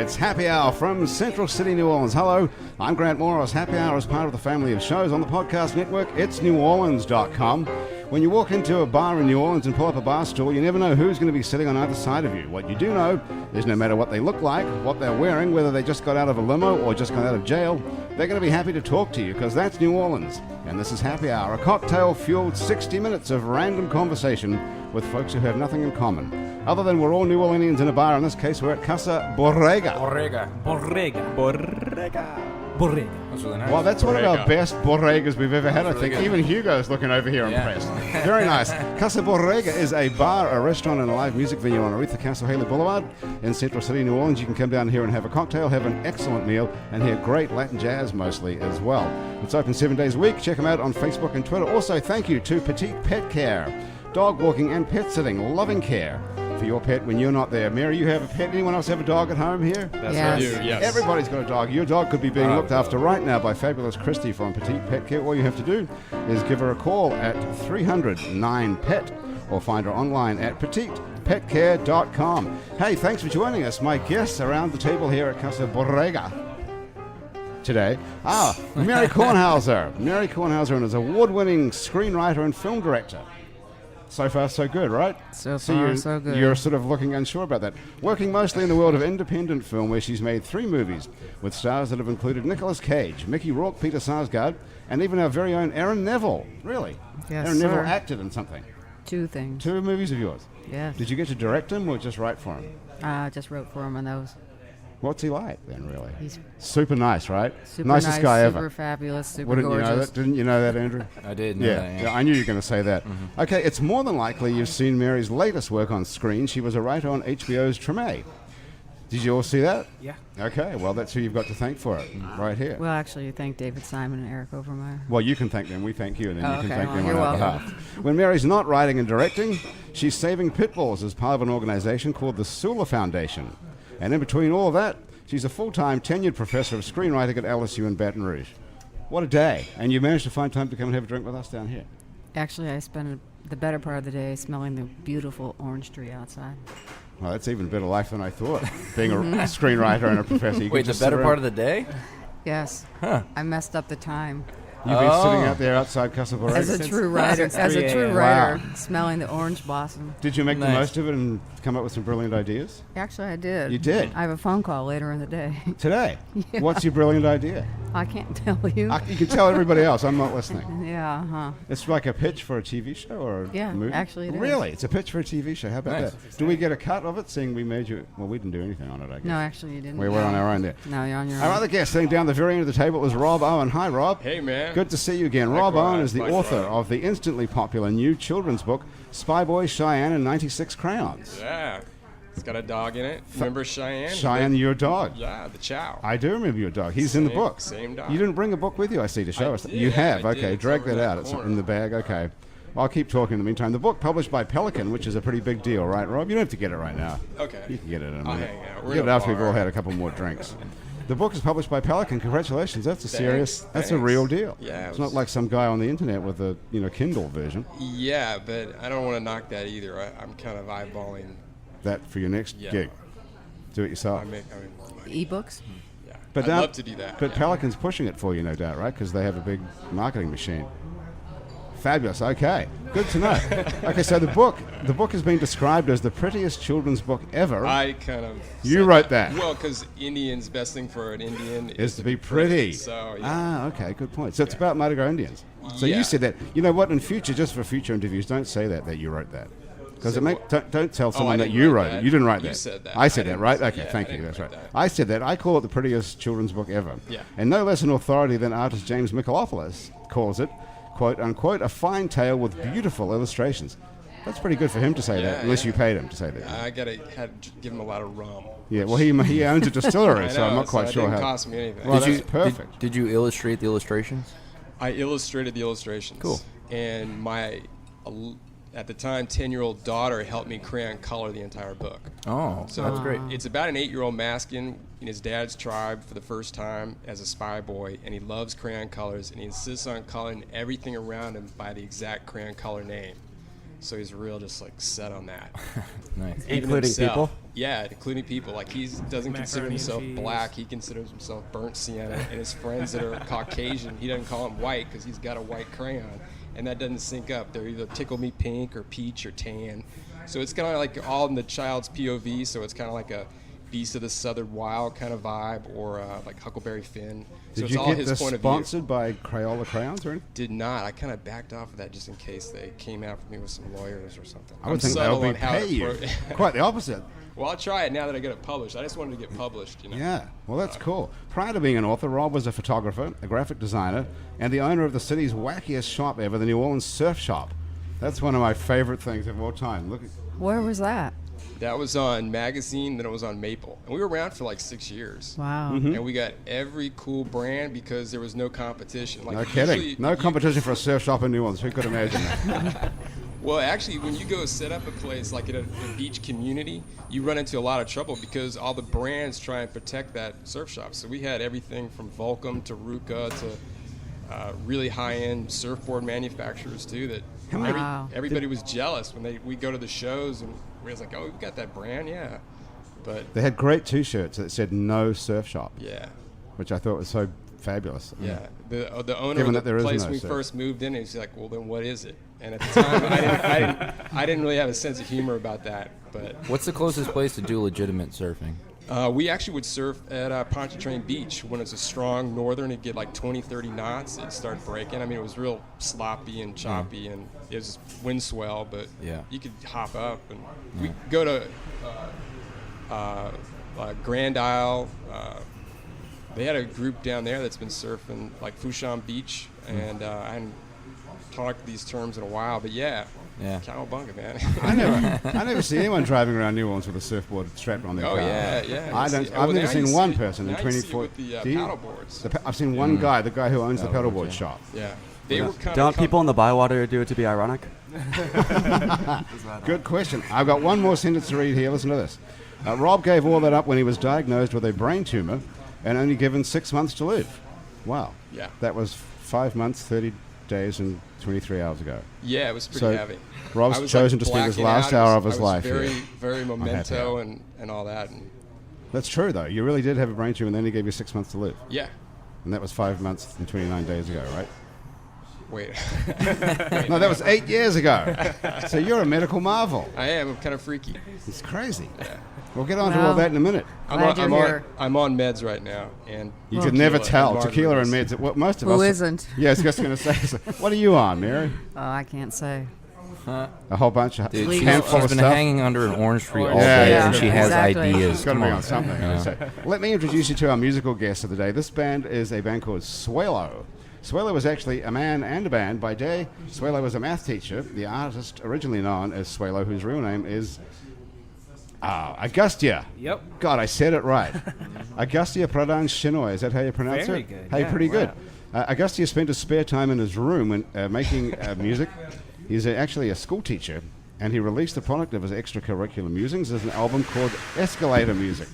It's Happy Hour from Central City, New Orleans. Hello, I'm Grant Morris. Happy Hour is part of the family of shows on the podcast network. It's neworleans.com. When you walk into a bar in New Orleans and pull up a bar stool, you never know who's going to be sitting on either side of you. What you do know is no matter what they look like, what they're wearing, whether they just got out of a limo or just got out of jail, they're going to be happy to talk to you because that's New Orleans. And this is Happy Hour, a cocktail-fueled 60 minutes of random conversation with folks who have nothing in common. Other than we're all New Orleanians in a bar, in this case we're at Casa Borrega. Borrega. That's really nice. Well, that's one of our best Borregas we've ever had, I think. Even Hugo's looking over here impressed. Very nice. Casa Borrega is a bar, a restaurant, and a live music venue on Aretha Castle Haley Boulevard in Central City, New Orleans. You can come down here and have a cocktail, have an excellent meal, and hear great Latin jazz mostly as well. It's open 7 days a week. Check them out on Facebook and Twitter. Also, thank you to Petite Pet Care, dog walking and pet sitting, loving care for your pet when you're not there. Mary, you have a pet. Anyone else have a dog at home here? That's right. Yes. Everybody's got a dog. Your dog could be being looked after right now by fabulous Christy from Petite Pet Care. All you have to do is give her a call at 300-9-PET or find her online at petitepetcare.com. Hey, thanks for joining us. My guests around the table here at Casa Borrega today are Mary Kornhauser. Mary Kornhauser is an award-winning screenwriter and film director. So far, so good, right? So far, so good. You're sort of looking unsure about that. Working mostly in the world of independent film, where she's made 3 movies with stars that have included Nicolas Cage, Mickey Rourke, Peter Sarsgaard, and even our very own Aaron Neville. Really? Yes, Aaron sir. Neville acted in something. 2 things. 2 movies of yours? Yes. Did you get to direct them or just write for him? I just wrote for him on those. What's he like then, really? He's super nice, right? super Nicest nice, guy super ever. fabulous, super Wouldn't gorgeous. you know that? Didn't you know that, Andrew? I did know that, Yeah, I knew you were going to say that. Mm-hmm. Okay, it's more than likely you've seen Mary's latest work on screen. She was a writer on HBO's Treme. Did you all see that? Yeah. Okay, well, that's who you've got to thank for it, right here. Well, actually, you thank David Simon and Eric Overmeyer. Well, you can thank them. We thank you, and then you can thank them you're on our welcome. behalf. When Mary's not writing and directing, she's saving pit bulls as part of an organization called the Sula Foundation. And in between all of that, she's a full-time tenured professor of screenwriting at LSU in Baton Rouge. What a day. And you managed to find time to come and have a drink with us down here. Actually, I spent the better part of the day smelling the beautiful orange tree outside. Well, that's even better life than I thought, being a screenwriter and a professor. You Wait, the better part of the day? Yes. Huh. I messed up the time. You've been sitting out there outside Casa Borrega. As a true writer, smelling the orange blossom. Did you make the Nice. most of it and come up with some brilliant ideas? Actually, I did. You did? I have a phone call later in the day. Today? Yeah. What's your brilliant idea? I can't tell you. You can tell everybody else. I'm not listening. Yeah, huh. It's like a pitch for a TV show or a Yeah, movie? actually it is. Really? It's a pitch for a TV show. How about Nice. that? Do we get a cut of it seeing we made you... Well, we didn't do anything on it, I guess. No, actually, you didn't. We were on our own there. No, you're on your Our own. other guest sitting down the very end of the table was Rob Owen. Hi, Rob. Hey, man. Good to see you again. Rob Likewise, Owen is the likewise. author of the instantly popular new children's book, Spy Boy, Cheyenne, and 96 Crayons. Yeah. It's got a dog in it. Remember Cheyenne? Cheyenne, your dog. Yeah, the chow. I do remember your dog. He's in the Same- book. same dog. You didn't bring a book with you, I see, to show I us. did, You have. I Okay, did. It's drag over that in out. that It's corner. in the bag. Okay. Well, I'll keep talking in the meantime. The book published by Pelican, which is a pretty big deal, right, Rob? You don't have to get it right now. Okay. You can get it in a I'll minute. hang out. We're Get in it a after we've bar. all had a couple more drinks. The book is published by Pelican. Congratulations. That's a serious, that's a thanks. real deal. Yeah, It's it not was- like some guy on the internet with a, Kindle version. Yeah, but I don't want to knock that either. I'm kind of eyeballing. That for your next Yeah. gig. Do it yourself. I make more money. Ebooks? Yeah. But I'd now- love to do that. But yeah. Pelican's pushing it for you, no doubt, right? Because they have a big marketing machine. Fabulous. Okay, good to know. Okay, so the book has been described as the prettiest children's book ever. I kind of. You said wrote that. Well, because Indians' best thing for an Indian is to be pretty. So, yeah. Ah, okay, good point. So it's about Mardi Gras Indians. So Yeah. you said that. You know what? In future, just for future interviews, don't say that you wrote that. Because don't tell someone that didn't you write wrote that. it. You didn't write You that. said that. I said I that, didn't right? say- Okay, yeah, thank I you. didn't That's write right. that. I said that. I call it the prettiest children's book ever. Yeah. And no less an authority than artist James Michaelopoulos calls it, quote unquote, a fine tale with beautiful illustrations. That's pretty good for him to say that, Yeah, unless yeah. you paid him to say that. I had to give him a lot of rum. Yeah, well, he owns a distillery, I so I'm know, not quite so sure it didn't how. cost me anything. Well, Did that's you perfect. Did you illustrate the illustrations? I illustrated the illustrations. Cool. And my, at the time, 10-year-old daughter helped me crayon color the entire book. Oh, So that's great. It's about an 8-year-old masking in his dad's tribe for the first time as a spy boy, and he loves crayon colors, and he insists on coloring everything around him by the exact crayon color name. So he's real just like set on that. Nice. Even Including himself. people? Yeah, including people. Like, he doesn't consider Macaroni and himself cheese. black. He considers himself burnt sienna. And his friends that are Caucasian, he doesn't call him white because he's got a white crayon. And that doesn't sync up. They're either tickle me pink or peach or tan. So it's kind of like all in the child's POV. So it's kind of like a Beast of the Southern Wild kind of vibe, or like Huckleberry Finn. So Did it's you all get his this point of view. sponsored by Crayola Crayons or anything? Did not. I kind of backed off of that just in case they came after me with some lawyers or something. I would I'm think subtle they'll on be how pay to you. Quite the opposite. Well, I'll try it now that I get it published. I just wanted to get published, Yeah, well, that's cool. Prior to being an author, Rob was a photographer, a graphic designer, and the owner of the city's wackiest shop ever, the New Orleans Surf Shop. That's one of my favorite things of all time. Look, Where was that? That was on Magazine, then it was on Maple. And we were around for like 6 years. Wow. And we got every cool brand because there was no competition. Like, no kidding. usually No competition for a surf shop in New Orleans. Who could imagine that? Well, actually, when you go set up a place like in a beach community, you run into a lot of trouble because all the brands try and protect that surf shop. So we had everything from Volcom to Ruka to really high-end surfboard manufacturers too. That Wow. everybody was jealous when we go to the shows and we was like, oh, we've got that brand, yeah. But They had great T-shirts that said "No Surf Shop," yeah. which I thought was so fabulous. Yeah, the owner Given that of there the is place no we surf. first moved in, he's like, well, then what is it? And at the time, I didn't really have a sense of humor about that. But What's the closest place to do legitimate surfing? we actually would surf at Pontchartrain Beach when it's a strong northern. It'd get like 20, 30 knots. It'd start breaking. I mean, it was real sloppy and choppy, and it was wind swell, but Yeah. you could hop up. And we go to Grand Isle. They had a group down there that's been surfing like Fouchon Beach, and I hadn't talked these terms in a while, but yeah. Cowabunga, man. I never see anyone driving around New Orleans with a surfboard strapped on their Oh car. yeah. I don't. I've never seen one person in 24. With the Do you? paddle boards. I've seen one guy, the guy who owns the paddleboard yeah. shop. Yeah, they were kind Don't of people in the Bywater do it to be ironic? Good question. I've got one more sentence to read here. Listen to this. Rob gave all that up when he was diagnosed with a brain tumor and only given 6 months to live. Wow. Yeah. That was 5 months, 30 days, and 23 hours ago. Yeah, it was pretty So, heavy. Rob's I was, chosen to spend his blacking last out. hour of his I was life very, here. very memento happy. and all that. And That's true, though. You really did have a brain tumor, and then he gave you 6 months to live. yeah. And that was 5 months and 29 days ago, right? Wait. No, that was 8 years ago. So you're a medical marvel. I am. I'm kind of freaky. It's crazy. Yeah. We'll get on to Well, all that in a minute. Glad you're here. I'm on meds right now, and You Well, could never tequila tell. and Tequila and margaritas. meds. Well, most of Who us. isn't? Yeah, I was just going to say. So what are you on, Mary? Oh, I can't say. A whole bunch of Dude, Legal. handful she's of been stuff. hanging under an orange tree all Yeah, day, yeah, and she has exactly. ideas. It's got to Come be on. on something. Yeah. So, let me introduce you to our musical guest of the day. This band is a band called Swelo. Swelo was actually a man and a band. By day, Swelo was a math teacher, the artist originally known as Swelo, whose real name is Agasthya. Yep. God, I said it right. Agasthya Pradhan Shenoy. Is that how you pronounce Very it? good. Hey, Yeah, pretty good. wow. Agasthya spent his spare time in his room when, making music. He's actually a school teacher, and he released the product of his extracurricular musings as an album called Escalator Music.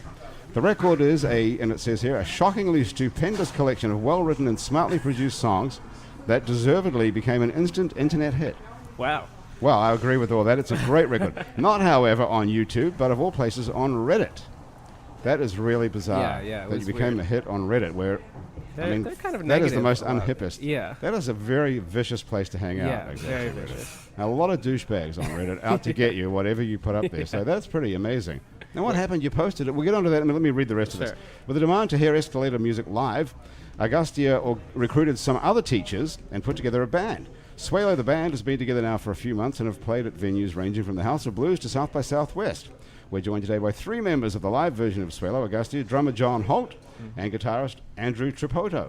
The record is and it says here, a shockingly stupendous collection of well-written and smartly produced songs that deservedly became an instant internet hit. Wow. Well, I agree with all that. It's a great record. Not, however, on YouTube, but of all places, on Reddit. That is really bizarre. Yeah, it that was you became weird. a hit on Reddit, where They're kind of that is the negative most a lot. unhippest. Yeah. That is a very vicious place to hang out. Yeah, I guess. very vicious. Now, a lot of douchebags on Reddit out to get you, whatever you put up there. So that's pretty amazing. Now, what happened? You posted it. We'll get onto that. Let me read the rest of this. Sure. With a demand to hear Escalator music live, Agasthya recruited some other teachers and put together a band. Swelo, the band, has been together now for a few months and have played at venues ranging from the House of Blues to South by Southwest. We're joined today by three members of the live version of Swelo, Agasthya, drummer Jon Holt and guitarist Andrew Tripodo.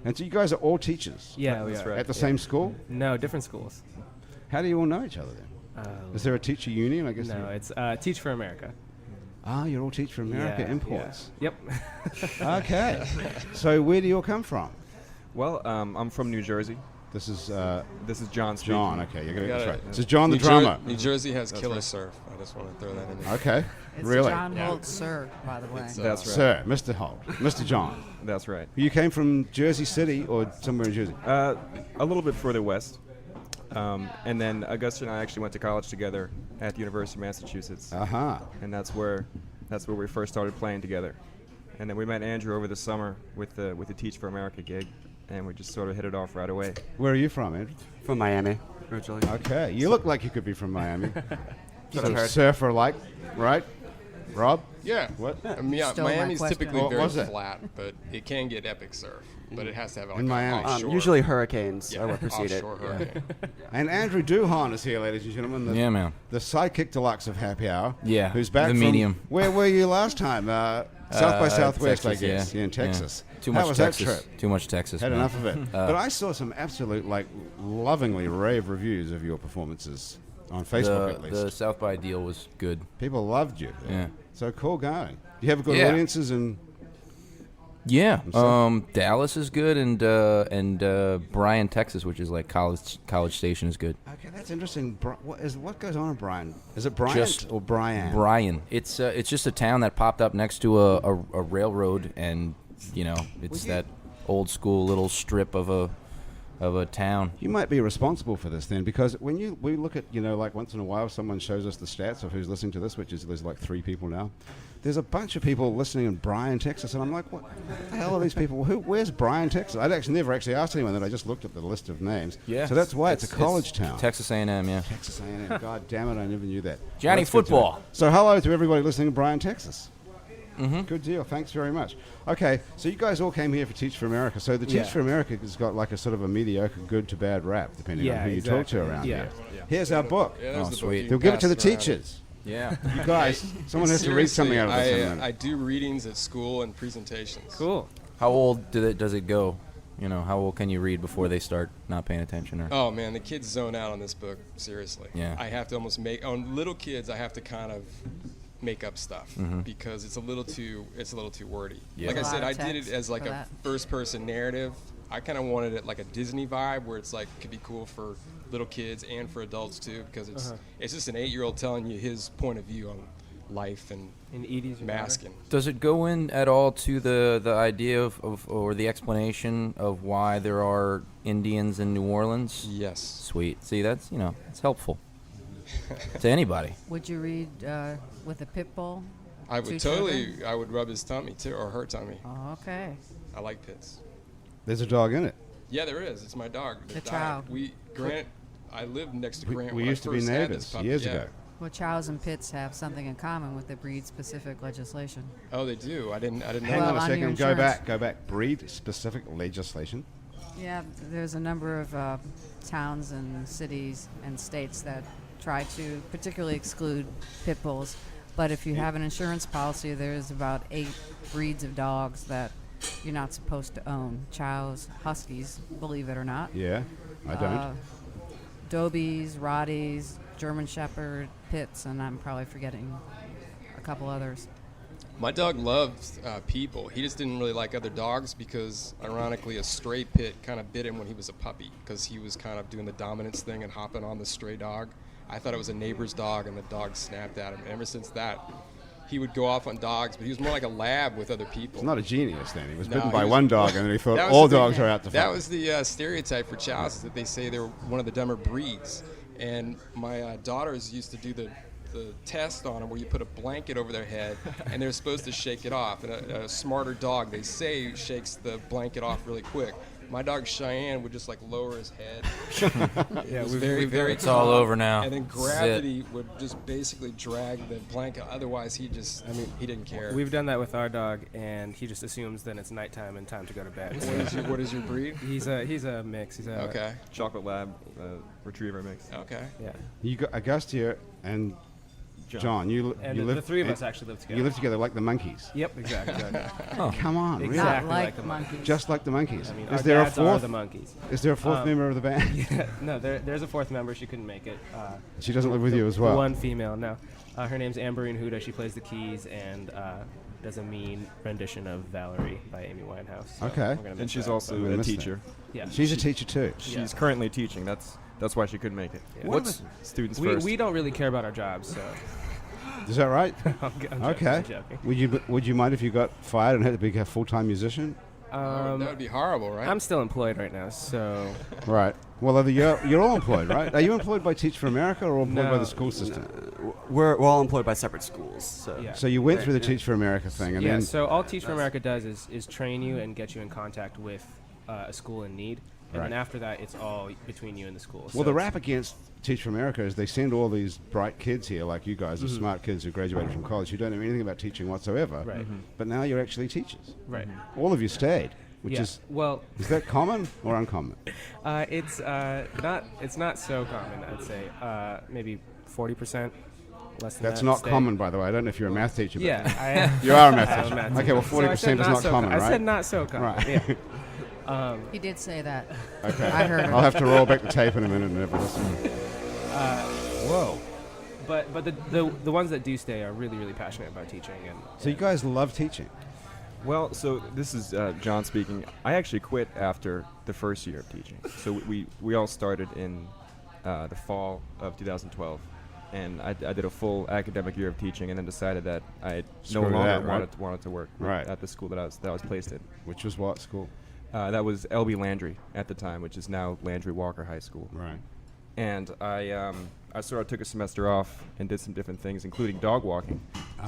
And so you guys are all teachers Yeah, we That's are. right. at the same school? No, different schools. How do you all know each other then? Is there a teacher union? I guess. No, it's Teach for America. Ah, you're all Teach for America Yeah, imports. Yeah. Yep. Okay. So where do you all come from? Well, I'm from New Jersey. This is This is John speaking. John. Okay, you're gonna Got that's it. right. This is John the New drummer. New Jersey has killer surf. I just want to throw that in there. Okay. It's Really? Jon Yeah. Holt, sir, by the way. It's, That's right. Sir, Mr. Holt, Mr. John. That's right. You came from Jersey City or somewhere in Jersey? A little bit further west. And then Augustia and I actually went to college together at the University of Massachusetts. Uh-huh. And that's where we first started playing together. And then we met Andrew over the summer with the Teach for America gig, and we just sort of hit it off right away. Where are you from, Andrew? From Miami, originally. Okay. You look like you could be from Miami. What I've heard. Surfer-like, right? Rob? Yeah. What? I mean, Stole my Miami's question. typically What very was it? flat, but it can get epic surf. But it has to have like In Miami. an offshore. Usually hurricanes yeah, are what precede it. offshore hurricane. And Andrew Duhon is here, ladies and gentlemen. Yeah, man. The sidekick deluxe of Happy Hour. Yeah, Who's back the from... medium. Where were you last time? South by Southwest, Texas, I guess. yeah. Yeah, in Texas. Yeah. Too How much was Texas. that trip? Too much Texas. Had man. enough of it. But I saw some absolute, lovingly rave reviews of your performances on Facebook, at least. The South by deal was good. People loved you. Yeah. So cool going. You have good Yeah. audiences and... Yeah. so- Dallas is good, and Bryan, Texas, which is like College Station, is good. Okay, that's interesting. What goes on in Bryan? Is it Bryant Just or Bryan? Bryan. It's just a town that popped up next to a railroad, and it's that old school little strip of a town. You might be responsible for this then, because when we look at, once in a while someone shows us the stats of who's listening to this, which is there's like 3 people now. There's a bunch of people listening in Bryan, Texas, and I'm like, what the hell are these people? Where's Bryan, Texas? I'd actually never asked anyone that. I just looked at the list of names. Yeah. So that's why it's a college town. Texas A&M, yeah. Texas A&M. God damn it, I never knew that. Johnny That's good to know. football. So hello to everybody listening in Bryan, Texas. Mm-hmm. Good deal. Thanks very much. Okay, so you guys all came here for Teach for America. So the Teach Yeah. for America has got like a sort of a mediocre, good to bad rap, depending on Yeah, who you talk to exactly. around Yeah. here. Here's our book. Yeah, there's Oh, the sweet. book. They'll give it to the teachers. Yeah. You guys, someone has to read something out of this. in a Seriously, minute. I do readings at school and presentations. Cool. How old does it go? How old can you read before they start not paying attention? Or Oh man, the kids zone out on this book. Seriously. Yeah. I have to almost on little kids. I have to kind of make up stuff because it's a little too wordy. Yeah. Like I A said, lot I of did it text as like for a that. first-person narrative. I kind of wanted it like a Disney vibe, where it's like could be cool for little kids and for adults too, because it's just an 8-year-old telling you his point of view on life and And Edie's your masking. does it go in at all to the idea of or the explanation of why there are Indians in New Orleans? Yes. Sweet. See, that's it's helpful to anybody. Would you read with a pit bull? I Two would children? I would rub his tummy too, or her tummy. Oh, okay. I like pits. There's a dog in it. Yeah, there is. It's my dog. The that died. chow. Grant. I lived next to Grant. We when used I to be first had this neighbors puppy. years Yeah. ago. Well, chows and pits have something in common with the breed-specific legislation. Oh, they do. I didn't Hang know. Well, on a on your second. Go insurance. back. Breed-specific legislation. Yeah, there's a number of towns and cities and states that try to particularly exclude pit bulls. But if you have an insurance policy, there's about 8 breeds of dogs that you're not supposed to own. Chows, huskies, believe it or not. Yeah, I don't. Dobies, Rotties, German Shepherd, Pits, and I'm probably forgetting a couple others. My dog loved people. He just didn't really like other dogs because, ironically, a stray pit kind of bit him when he was a puppy because he was kind of doing the dominance thing and hopping on the stray dog. I thought it was a neighbor's dog, and the dog snapped at him. And ever since that, he would go off on dogs, but he was more like a lab with other people. He's not a genius then. He was No, bitten he by was- one dog, and then he thought That was all the thing. dogs are out to That fight. was the stereotype for chows, is that they say they're one of the dumber breeds. And my daughters used to do the test on them where you put a blanket over their head and they're supposed to shake it off. And a smarter dog, they say, shakes the blanket off really quick. My dog Cheyenne would just like lower his head. Yeah, It was we've very, very It's all calm. over now. And then This is gravity would just basically drag the blanket. Otherwise, he didn't care. We've done that with our dog, and he just assumes then it's nighttime and time to go to bed. What is your breed? He's a mix. He's a Okay. Chocolate Lab retriever mix. Okay. Yeah. You got Agasthya and John. You And you the live, three of and us actually live together. You live together like the monkeys. Yep, exactly. Come on, really? Exactly. Not like like the monkeys. Just like the monkeys. I mean, is our there a dads are fourth? the monkeys. Is there a fourth member of the band? No, there's a fourth member. She couldn't make it. She doesn't live with you as The well. one female, no. Her name's Amberine Huda. She plays the keys and does a mean rendition of Valerie by Amy Winehouse. So Okay. we're gonna miss And she's that, also I'm gonna a miss that. teacher. but yeah. She's a teacher too. She's currently teaching. That's why she couldn't make it. Yeah. What's Students we first. we don't really care about our jobs, so Is that right? I'm joking, Okay. I'm joking. Would you mind if you got fired and had to be a full-time musician? That would be horrible, right? I'm still employed right now, so Right. Well, you're all employed, right? Are you employed by Teach for America or employed by No. the school system? We're all employed by separate schools. So yeah. So you went through the Teach for America thing, and Yeah, then so all Teach for America does is train you and get you in contact with a school in need. And Right. then after that, it's all between you and the school. well, So the it's- rap against Teach for America is they send all these bright kids here, like you guys, the smart kids who graduated from college, who don't know anything about teaching whatsoever. Right. But now you're actually teachers. Right. All of you stayed, which Yeah. is Well, that common or uncommon? it's not so common. I'd say maybe 40%. Less than That's that not stay. common, by the way. I don't know if you're a math teacher. But Yeah, I am. you are a math I am teacher. a math Okay, teacher. well, So I 40% said is not not so common, I right? said not so common. Right. Yeah. He did say that. Okay. I heard it. I'll have to roll back the tape in a minute and never listen. Whoa. But the ones that do stay are really, really passionate about teaching. And So you guys love teaching. Well, so this is John speaking. I actually quit after the first year of teaching. So we all started in the fall of 2012. And I did a full academic year of teaching, and then decided that I Screw no longer that, right? wanted to work Right. at the school that I was placed in. Which was what school? That was LB Landry at the time, which is now Landry Walker High School. Right. And I sort of took a semester off and did some different things, including dog walking.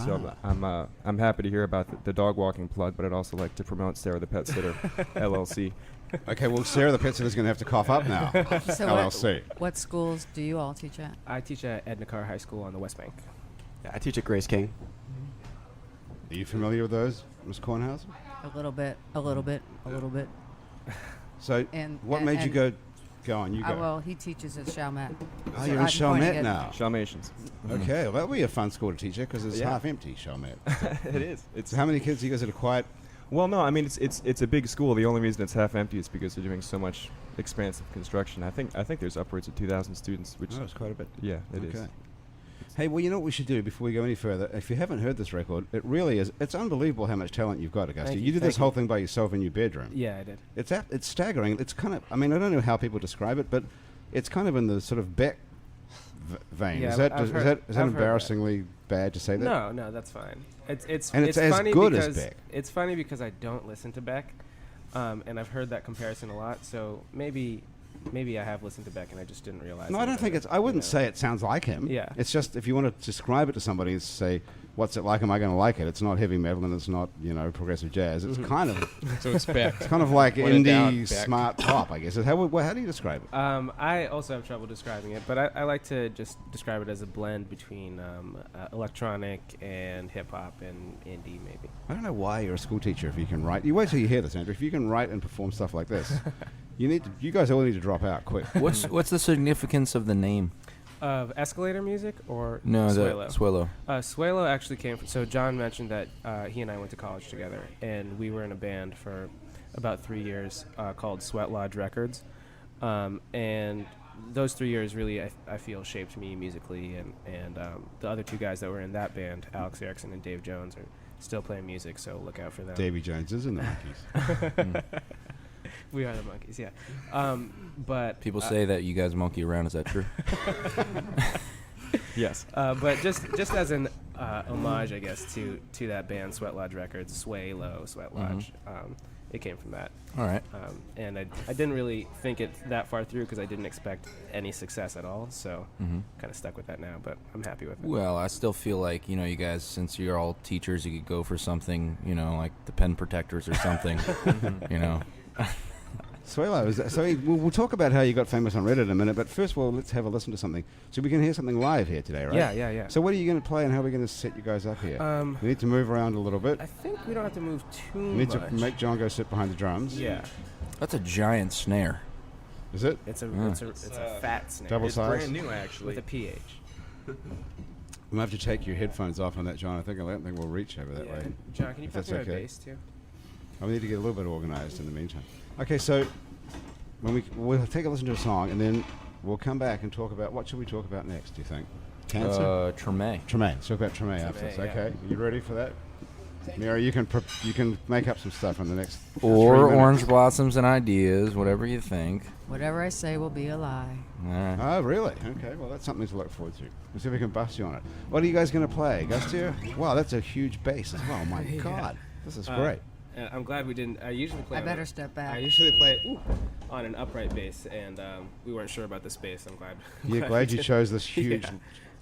So I'm happy to hear about the dog walking plug, but I'd also like to promote Sarah the Pet Sitter LLC. Okay, well, Sarah the pet sitter's going to have to cough up now. So LLC. what schools do you all teach at? I teach at Edna Carr High School on the West Bank. Yeah, I teach at Grace King. Are you familiar with those, Ms. Kornhauser? A little bit. So And- what and- made you and- go on, you go. Well, he teaches at Chalmette. Oh, So you're in I'm pointing Chalmette at- now. Shalmations. Okay, well, that'll be a fun school to teach at because it's Yeah. half empty, Chalmette. It is. So how many kids do you guys at a quiet? Well, no, I mean it's a big school. The only reason it's half empty is because they're doing so much expansive construction. I think there's upwards of 2,000 students, which Oh, it's quite a bit. yeah, it is. Okay. Hey, well, you know what we should do before we go any further? If you haven't heard this record, it really is. It's unbelievable how much talent you've got, Agasthya. Thank You you, did this thank whole you. thing by yourself in your bedroom. Yeah, I did. It's staggering. It's kind of, I mean, I don't know how people describe it, but it's kind of in the sort of Beck vein. Yeah, is that I've is heard- that I've heard that. embarrassingly bad to say that? No, that's fine. It's And it's as funny good as because Beck. It's funny because I don't listen to Beck, and I've heard that comparison a lot. So maybe I have listened to Beck and I just didn't realize. No, it, I don't but, think it's. I wouldn't you know. say it sounds like him. Yeah. It's just if you want to describe it to somebody, and say, "What's it like? Am I going to like it?" It's not heavy metal and it's not progressive jazz. It's kind of So it's Beck. it's kind of like When in doubt, indie Beck. smart pop, I guess. How do you describe it? I also have trouble describing it, but I like to just describe it as a blend between electronic and hip hop and indie, maybe. I don't know why you're a school teacher if you can write. You wait till you hear this, Andrew. If you can write and perform stuff like this, you guys all need to drop out quick. What's the significance of the name? Of Escalator music or No, the Swelo? Swelo. Swelo actually came from. So John mentioned that he and I went to college together, and we were in a band for about 3 years called Sweat Lodge Records, and those 3 years really I feel shaped me musically, and the other two guys that were in that band, Alex Erickson and Dave Jones, are still playing music, so look out for them. Davy Jones is in the Monkees. We are the Monkees, yeah. But People say that you guys monkey around. Is that true? Yes. but just as an homage, I guess, to that band, Sweat Lodge Records, Swelo, Sweat Lodge, it came from that. All right. And I didn't really think it that far through because I didn't expect any success at all. So kind of stuck with that now, but I'm happy with it. Well, I still feel like, you guys, since you're all teachers, you could go for something, like the pen protectors or something, Swelo, we'll talk about how you got famous on Reddit in a minute, but first of all, let's have a listen to something. So we can hear something live here today, right? Yeah. So what are you going to play and how are we going to set you guys up here? We need to move around a little bit. I think we don't have to move too We need much. to make John go sit behind the drums. Yeah. That's a giant snare. Is it? It's a fat snare. Double It's size? brand new, actually. with a pH. We'll have to take your headphones off on that, John. I don't think we'll reach over that way. John, can you If pass that's me my okay. bass too? We need to get a little bit organized in the meantime. Okay, so we'll take a listen to a song and then we'll come back and talk about what should we talk about next, do you think? Cancer? Treme. Treme. Let's talk about Treme after this. yeah. Okay. You ready for that? Mary, you can make up some stuff in the next 3 Or minutes. orange blossoms and ideas, whatever you think. Whatever I say will be a lie. All right. Oh, really? Okay, well, that's something to look forward to. Let's see if we can bust you on it. What are you guys going to play? Agasthya? Wow, that's a huge bass as well. My God. This is great. I'm glad we didn't. I usually play. I better step back. I usually play on an upright bass, and we weren't sure about the space. I'm glad. You're glad you chose this huge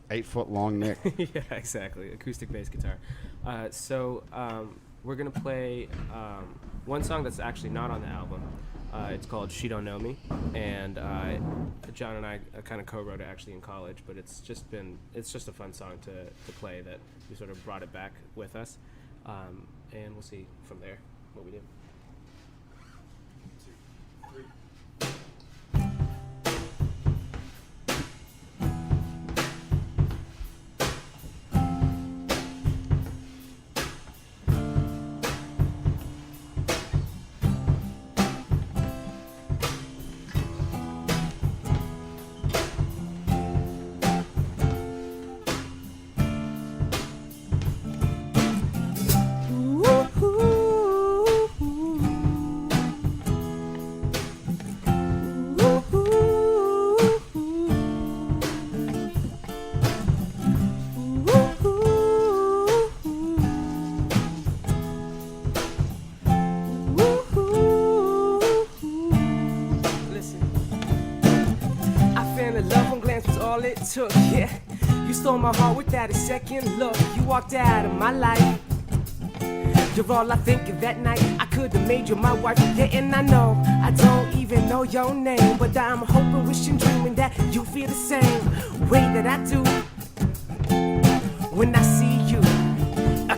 8-foot-long neck. Yeah, exactly. Acoustic bass guitar. So we're going to play one song that's actually not on the album. It's called She Don't Know Me. And John and I kind of co-wrote it actually in college, but it's just a fun song to play that we sort of brought it back with us. And we'll see from there what we do. Took, yeah. You stole my heart without a second look. You walked out of my life. You're all I think of that night. I could have made you my wife. Yeah, and I know I don't even know your name, but I'm hoping, wishing, dreaming that you feel the same way that I do when I see you.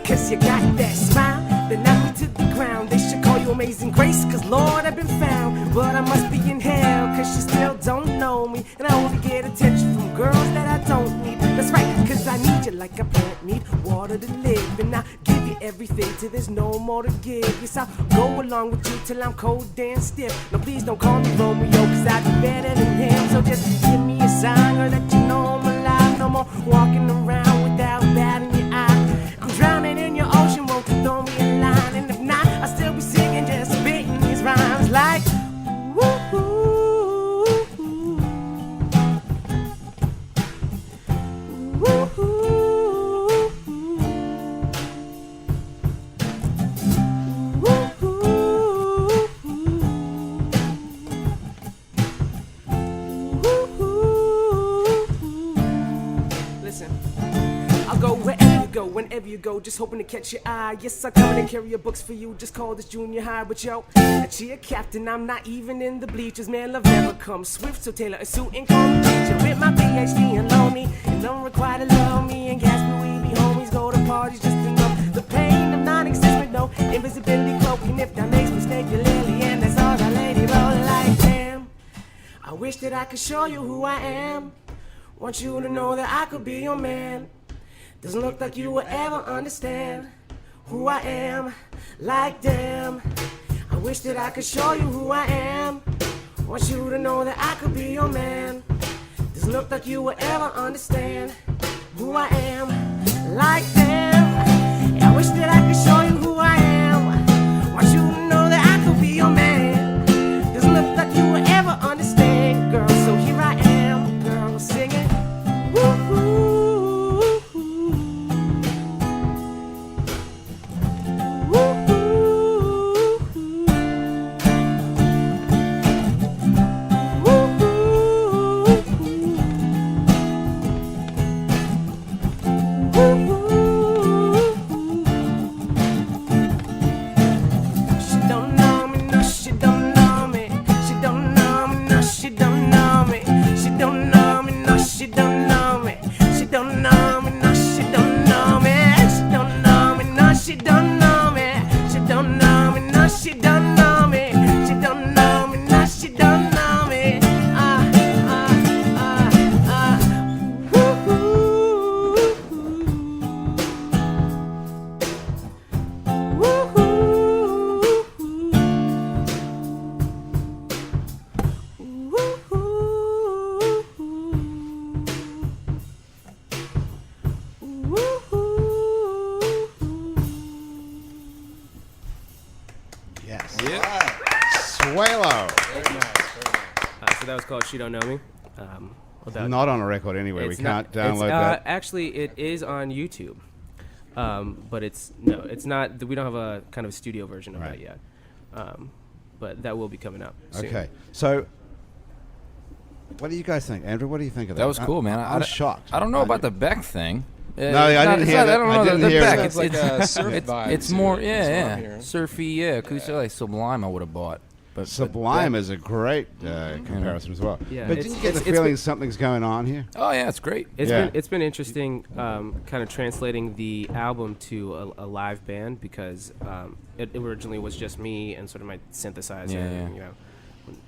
'Cause you got that smile that knocked me to the ground. They should call you Amazing Grace, 'cause Lord, I've been found. But I must be in hell, 'cause you still don't know me. And I only get attention from girls that I don't need. That's right, 'cause I need you like a plant need water to live. And I give you everything till there's no more to give. Yes, I'll go along with you till I'm cold and stiff. No, please don't call me Romeo, 'cause I'd be better than him. So just give me a sign or let you know I'm alive. No more walking around without that in your eye. I'm drowning in your ocean, won't you throw me a line? And if not, I'll still be singing, just spitting these rhymes like woo-hoo. Whenever you go, just hoping to catch your eye. Yes, I come in and carry your books for you. Just call this junior high, but yo, a cheer captain. I'm not even in the bleachers. Man, love never comes swift, so tailor a suit and come teacher with my PhD and lonely. And don't require to love me and gas me. We be homies, go to parties just to know the pain of non-existence with no invisibility cloak. And if that makes me snake your lily, and that's all that lady roll like damn. I wish that I could show you who I am. Want you to know that I could be your man. Doesn't look like you will ever understand who I am, like damn. I wish that I could show you who I am. Want you to know that I could be your man. Doesn't look like you will ever understand who I am, like damn. I wish that I could show you who I am. Want you to know that I could be your man. Doesn't look like you will ever understand, girl. So here I am, girl, singing. Woo-hoo. Swelo. So that was called She Don't Know Me. Not on a record anyway. We can't download that. Actually, it is on YouTube. But it's not. We don't have a kind of studio version of that yet. But that will be coming out soon. Okay, so what do you guys think, Andrew? What do you think of that? That was cool, man. I'm shocked. I don't know about the Beck thing. No, I didn't hear that. I don't know I didn't the hear Beck. that. It's like a surf vibe. It's to more, it, is what I'm yeah, hearing. surfy, yeah. Acoustic, like Sublime, I would have bought. But Sublime Beck- is a great comparison as well. Yeah, But it's- didn't you get the it's feeling been- something's going on here? Oh yeah, it's great. It's been interesting, kind of translating the album to a live band because it originally was just me and sort of my synthesizer, and, you know,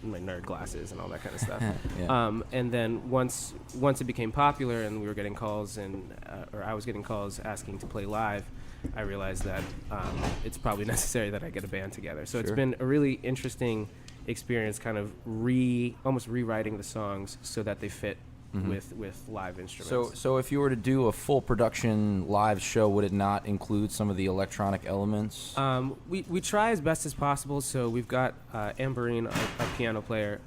my nerd glasses and all that kind of stuff. And then once it became popular and we were getting calls or I was getting calls asking to play live, I realized that it's probably necessary that I get a band together. So it's been a really interesting experience, kind of almost rewriting the songs so that they fit with live instruments. So if you were to do a full production live show, would it not include some of the electronic elements? We try as best as possible. So we've got Amberine, our piano player.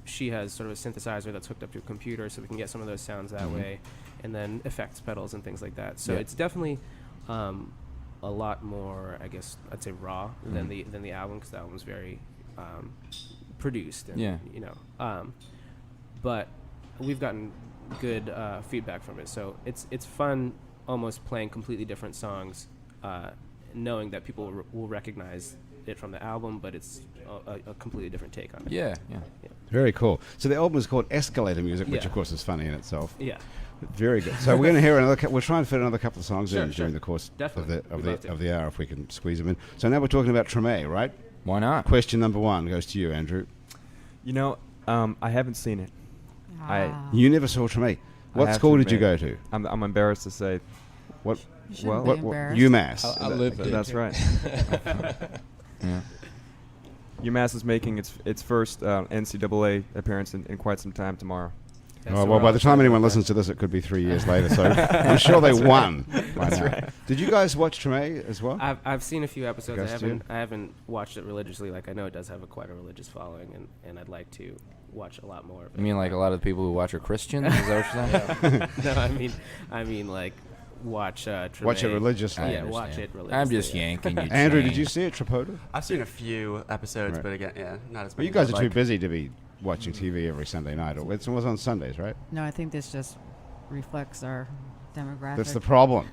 She has sort of a synthesizer that's hooked up to a computer, so we can get some of those sounds that way, and then effects pedals and things like that. So it's definitely a lot more, I guess I'd say, raw than the album, because the album's very produced. And, you know, but we've gotten good feedback from it, so it's fun almost playing completely different songs, knowing that people will recognize it from the album, but it's a completely different take on it. Yeah. Very cool. So the album is called Escalator Music, which of course is funny in itself. Yeah. Very good. So we're going to hear another. We'll try and fit another couple of songs in Sure. during the course Definitely. of the hour if we can squeeze them in. So now we're talking about Treme, right? Why not? Question number one goes to you, Andrew. You know, I haven't seen it. You never saw Treme. What have school to did you go admit. to? I'm embarrassed to say. What? You shouldn't be embarrassed. UMass. I live there. That's right. Yeah. UMass is making its first NCAA appearance in quite some time tomorrow. Oh, well, by the time anyone listens to this, it could be 3 years later. So I'm sure they won by now. Did you guys watch Treme as well? I've seen a few episodes. Agasthya? I haven't watched it religiously. Like, I know it does have quite a religious following, and I'd like to watch a lot more of it. You mean like a lot of the people who watch are Christians? Is that what you're saying? No, I mean like watch Treme. Watch it religiously. I Yeah, understand. watch it religiously. I'm just yeah. yanking you. Andrew, Shane. did you see it, Tripodo? I've seen a few episodes, Right. but again, yeah, not as Well, many. you guys as are I'd too like. busy to be watching TV every Sunday night. It was on Sundays, right? No, I think this just reflects our demographic. That's the problem.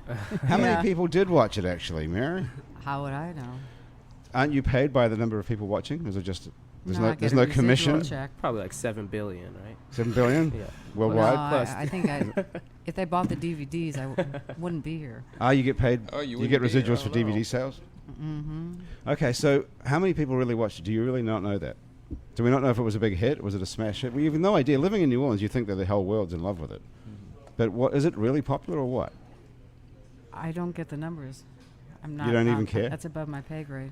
How Yeah. many people did watch it, actually, Mary? How would I know? Aren't you paid by the number of people watching? Is it just there's I no get there's a no residual commission? check. Probably like 7 billion, right? 7 billion Yeah. worldwide. No, Plus. I think if they bought the DVDs, I wouldn't be here. You get paid. Oh, you you get wouldn't be here, residuals I for don't know. DVD sales. Mm-hmm. Okay, so how many people really watched it? Do you really not know that? Do we not know if it was a big hit? Was it a smash hit? We have no idea. Living in New Orleans, you think that the whole world's in love with it. But what is it really popular or what? I don't get the numbers. I'm not. don't even care? That's above my pay grade.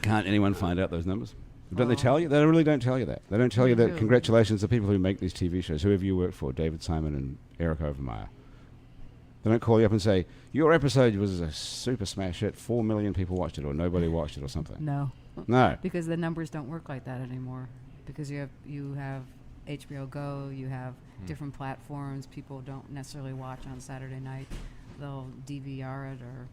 Can't anyone find out those numbers? Don't they tell you? They really don't tell you that. They don't tell you that. Really? Congratulations to people who make these TV shows. Whoever you work for, David Simon and Eric Overmyer. They don't call you up and say, your episode was a super smash hit, 4 million people watched it, or nobody watched it, or something. No, No. because the numbers don't work like that anymore. Because you have HBO Go, you have different platforms. People don't necessarily watch on Saturday night. They'll DVR it, or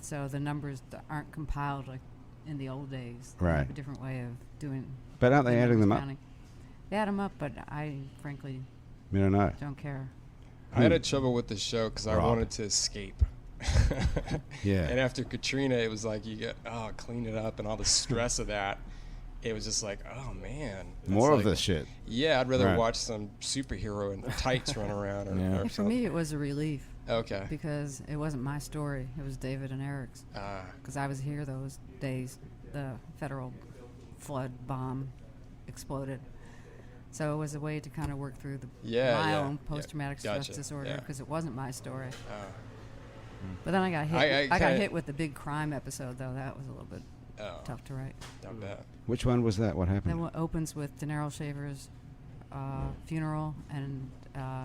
so the numbers aren't compiled like in the old days. They Right. have a different way of doing. But aren't they the adding them numbers up? counting. They add them up, but I frankly We don't know. don't care. I had trouble with the show because I Rob. wanted to escape. Yeah. And after Katrina, it was like you get clean it up and all the stress of that. It was just like, oh man, that's More of like- this shit. Yeah, I'd rather Right. watch some superhero in tights run around. Or, Yeah. or For me, it was a relief okay. because it wasn't my story. It was David and Eric's. Because I was here those days the federal flood bomb exploded. So it was a way to kind of work through my own post-traumatic stress Gotcha. disorder Yeah. because it wasn't my story. Oh. But then I got hit. I I got kinda- hit with the big crime episode, though. That was a little bit tough to write. Not bad. Which one was that? What That happened? one opens with Daenerys Shaver's funeral and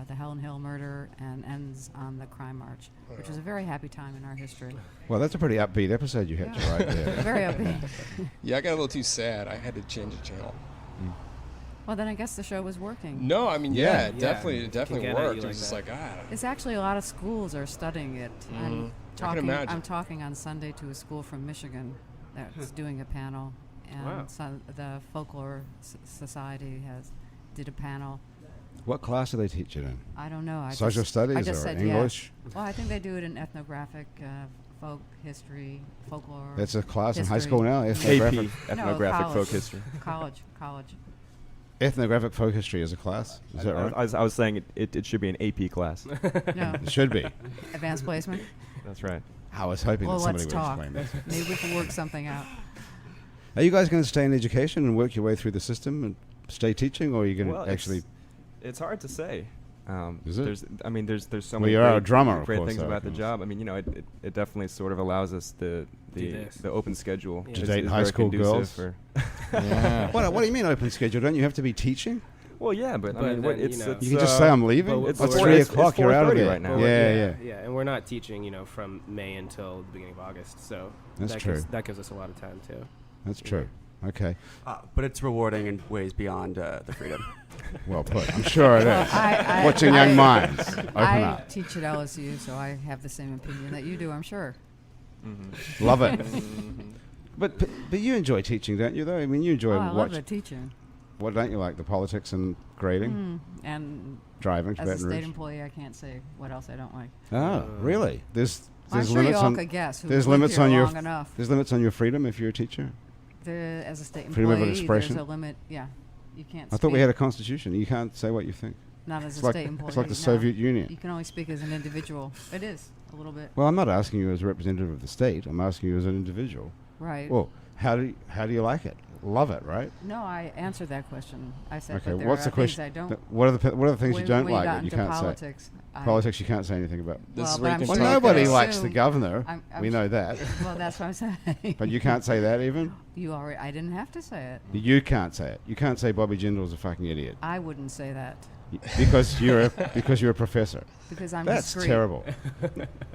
the Helen Hill murder and ends on the crime march, which was a very happy time in our history. Well, that's a pretty upbeat episode you had to write there. Very upbeat. Yeah, I got a little too sad. I had to change the channel. Well, then I guess the show was working. No, I mean, Yeah. it definitely get at worked. you It was like just that. like, It's actually a lot of schools are studying it. I can imagine. I'm talking on Sunday to a school from Michigan that's doing a panel, and Wow. the Folklore Society did a panel. What class do they teach it in? I don't know. Social studies I just or said English? Yes. Well, I think they do it in ethnographic, folk history, folklore. That's a class in high history. school now? AP, Ethnographic, ethnographic folk college. history. College. ethnographic folk history is a class? Is that right? I was saying it should be an AP class. No, It should be. advanced placement. That's right. I was hoping Well, that somebody let's would talk. explain this. Maybe we can work something out. Are you guys going to stay in education and work your way through the system and stay teaching, or are you going to actually... It's hard to say. Is it? There's so Well, many you're a great, drummer, of great course, things though, about the of course. job. I mean, it definitely sort of allows us the this. open schedule. Yeah. To is- date is high very school conducive girls? for- Yeah. What do you mean open schedule? Don't you have to be teaching? Well, yeah, but I But mean, what, then, it's, you know- it's You can just say I'm leaving? but it's It's we're- 3 it's o'clock, you're out of 4:30 there. right now. Yeah. And we're not teaching, from May until the beginning of August, so That's that true. that gives us a lot of time too. That's true. Okay. But it's rewarding in ways beyond the freedom. Well put. I'm sure it Well, is. Watching young minds open I up. teach at LSU, so I have the same opinion that you do, I'm sure. Love it. But you enjoy teaching, don't you, though? I mean, you enjoy I love the teaching. What don't you like? The politics and grading? And Driving to as a Baton state Rouge? employee, I can't say what else I don't like. Oh, really? There's I'm sure you limits all on could guess who there's lived limits here on your long enough. there's limits on your freedom if you're a teacher. As a state Freedom of employee, expression? there's a limit. Yeah, you can't. I thought we speak. had a constitution. You can't say what you think. Not as It's a like state employee. it's like the no. Soviet Union. You can only speak as an individual. It is a little bit. Well, I'm not asking you as a representative of the state. I'm asking you as an individual. Right. Well, how do you like it? Love it, right? No, I answered that question. I said Okay. that there What's are the question? things I don't. What are the things when, you don't when like got that you into can't politics, say? Politics you can't say anything about. This is Well, where but you I'm can Well, talk nobody about- likes the assume- governor. I'm We know that. Well, that's what I'm saying. But you can't say that even. You already. I didn't have to say it. You can't say it. You can't say Bobby Jindal's a fucking idiot I wouldn't say that because you're a professor. because I'm That's discreet. terrible.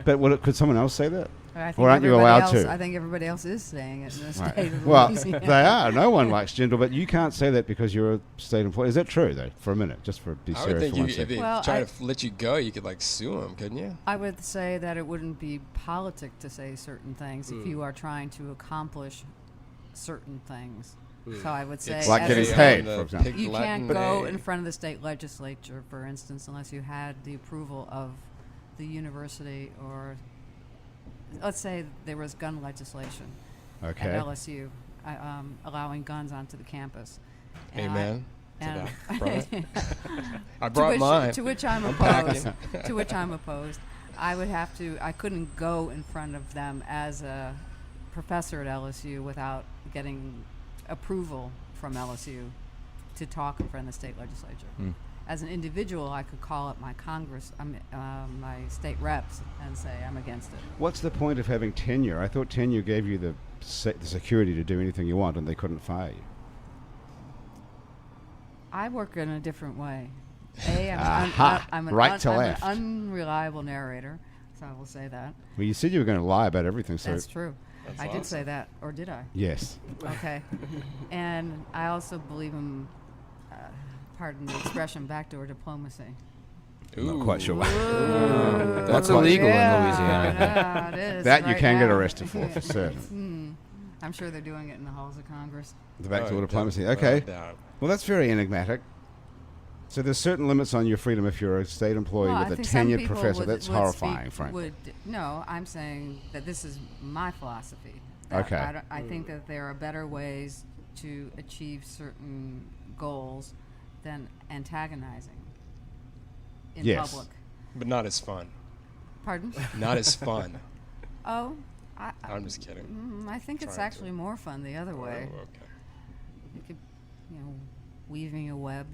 But could someone else say that? I think Or aren't you everybody allowed else, to? I think everybody else is saying it in the Right. state of Well, Louisiana. they are. No one likes Jindal, but you can't say that because you're a state employee. Is that true, though? For a minute, just for be I would serious think for one if second. they Well, try I- to let you go, you could sue them, couldn't you? I would say that it wouldn't be politic to say certain things if you are trying to accomplish certain things. So I would say, It's Like as getting a paid, state- for example. you can't Latin go day. in front of the state legislature, for instance, unless you had the approval of the university, or let's say there was gun legislation Okay. at LSU allowing guns onto the campus. And Amen. and I brought mine. To which I'm opposed. To which I'm opposed. I couldn't go in front of them as a professor at LSU without getting approval from LSU to talk in front of the state legislature. As an individual, I could call up my my state reps and say I'm against it. What's the point of having tenure? I thought tenure gave you the security to do anything you want, and they couldn't fire you. I work in a different way. Aha. I'm an Right to left. unreliable narrator, so I will say that. Well, you said you were going to lie about everything, so That's true. That's I did awesome. say that, or did I? yes. Okay. And I also believe in, pardon the expression, backdoor diplomacy. Not quite sure. That's illegal in Yeah, Louisiana. yeah, it is That you right can get now. arrested for certain. I'm sure they're doing it in the halls of Congress. The backdoor Oh, diplomacy. without Okay. a doubt. Well, that's very enigmatic. So there's certain limits on your freedom if you're a state employee Well, I with a think some tenured people professor. would- That's would horrifying, speak- frankly. No, I'm saying that this is my philosophy. That Okay. I think that there are better ways to achieve certain goals than antagonizing in Yes. public. But not as fun. Pardon? Not as fun. Oh, I'm just kidding. I think it's Trying to. actually more fun the other way. Oh, okay. You could, weaving a web,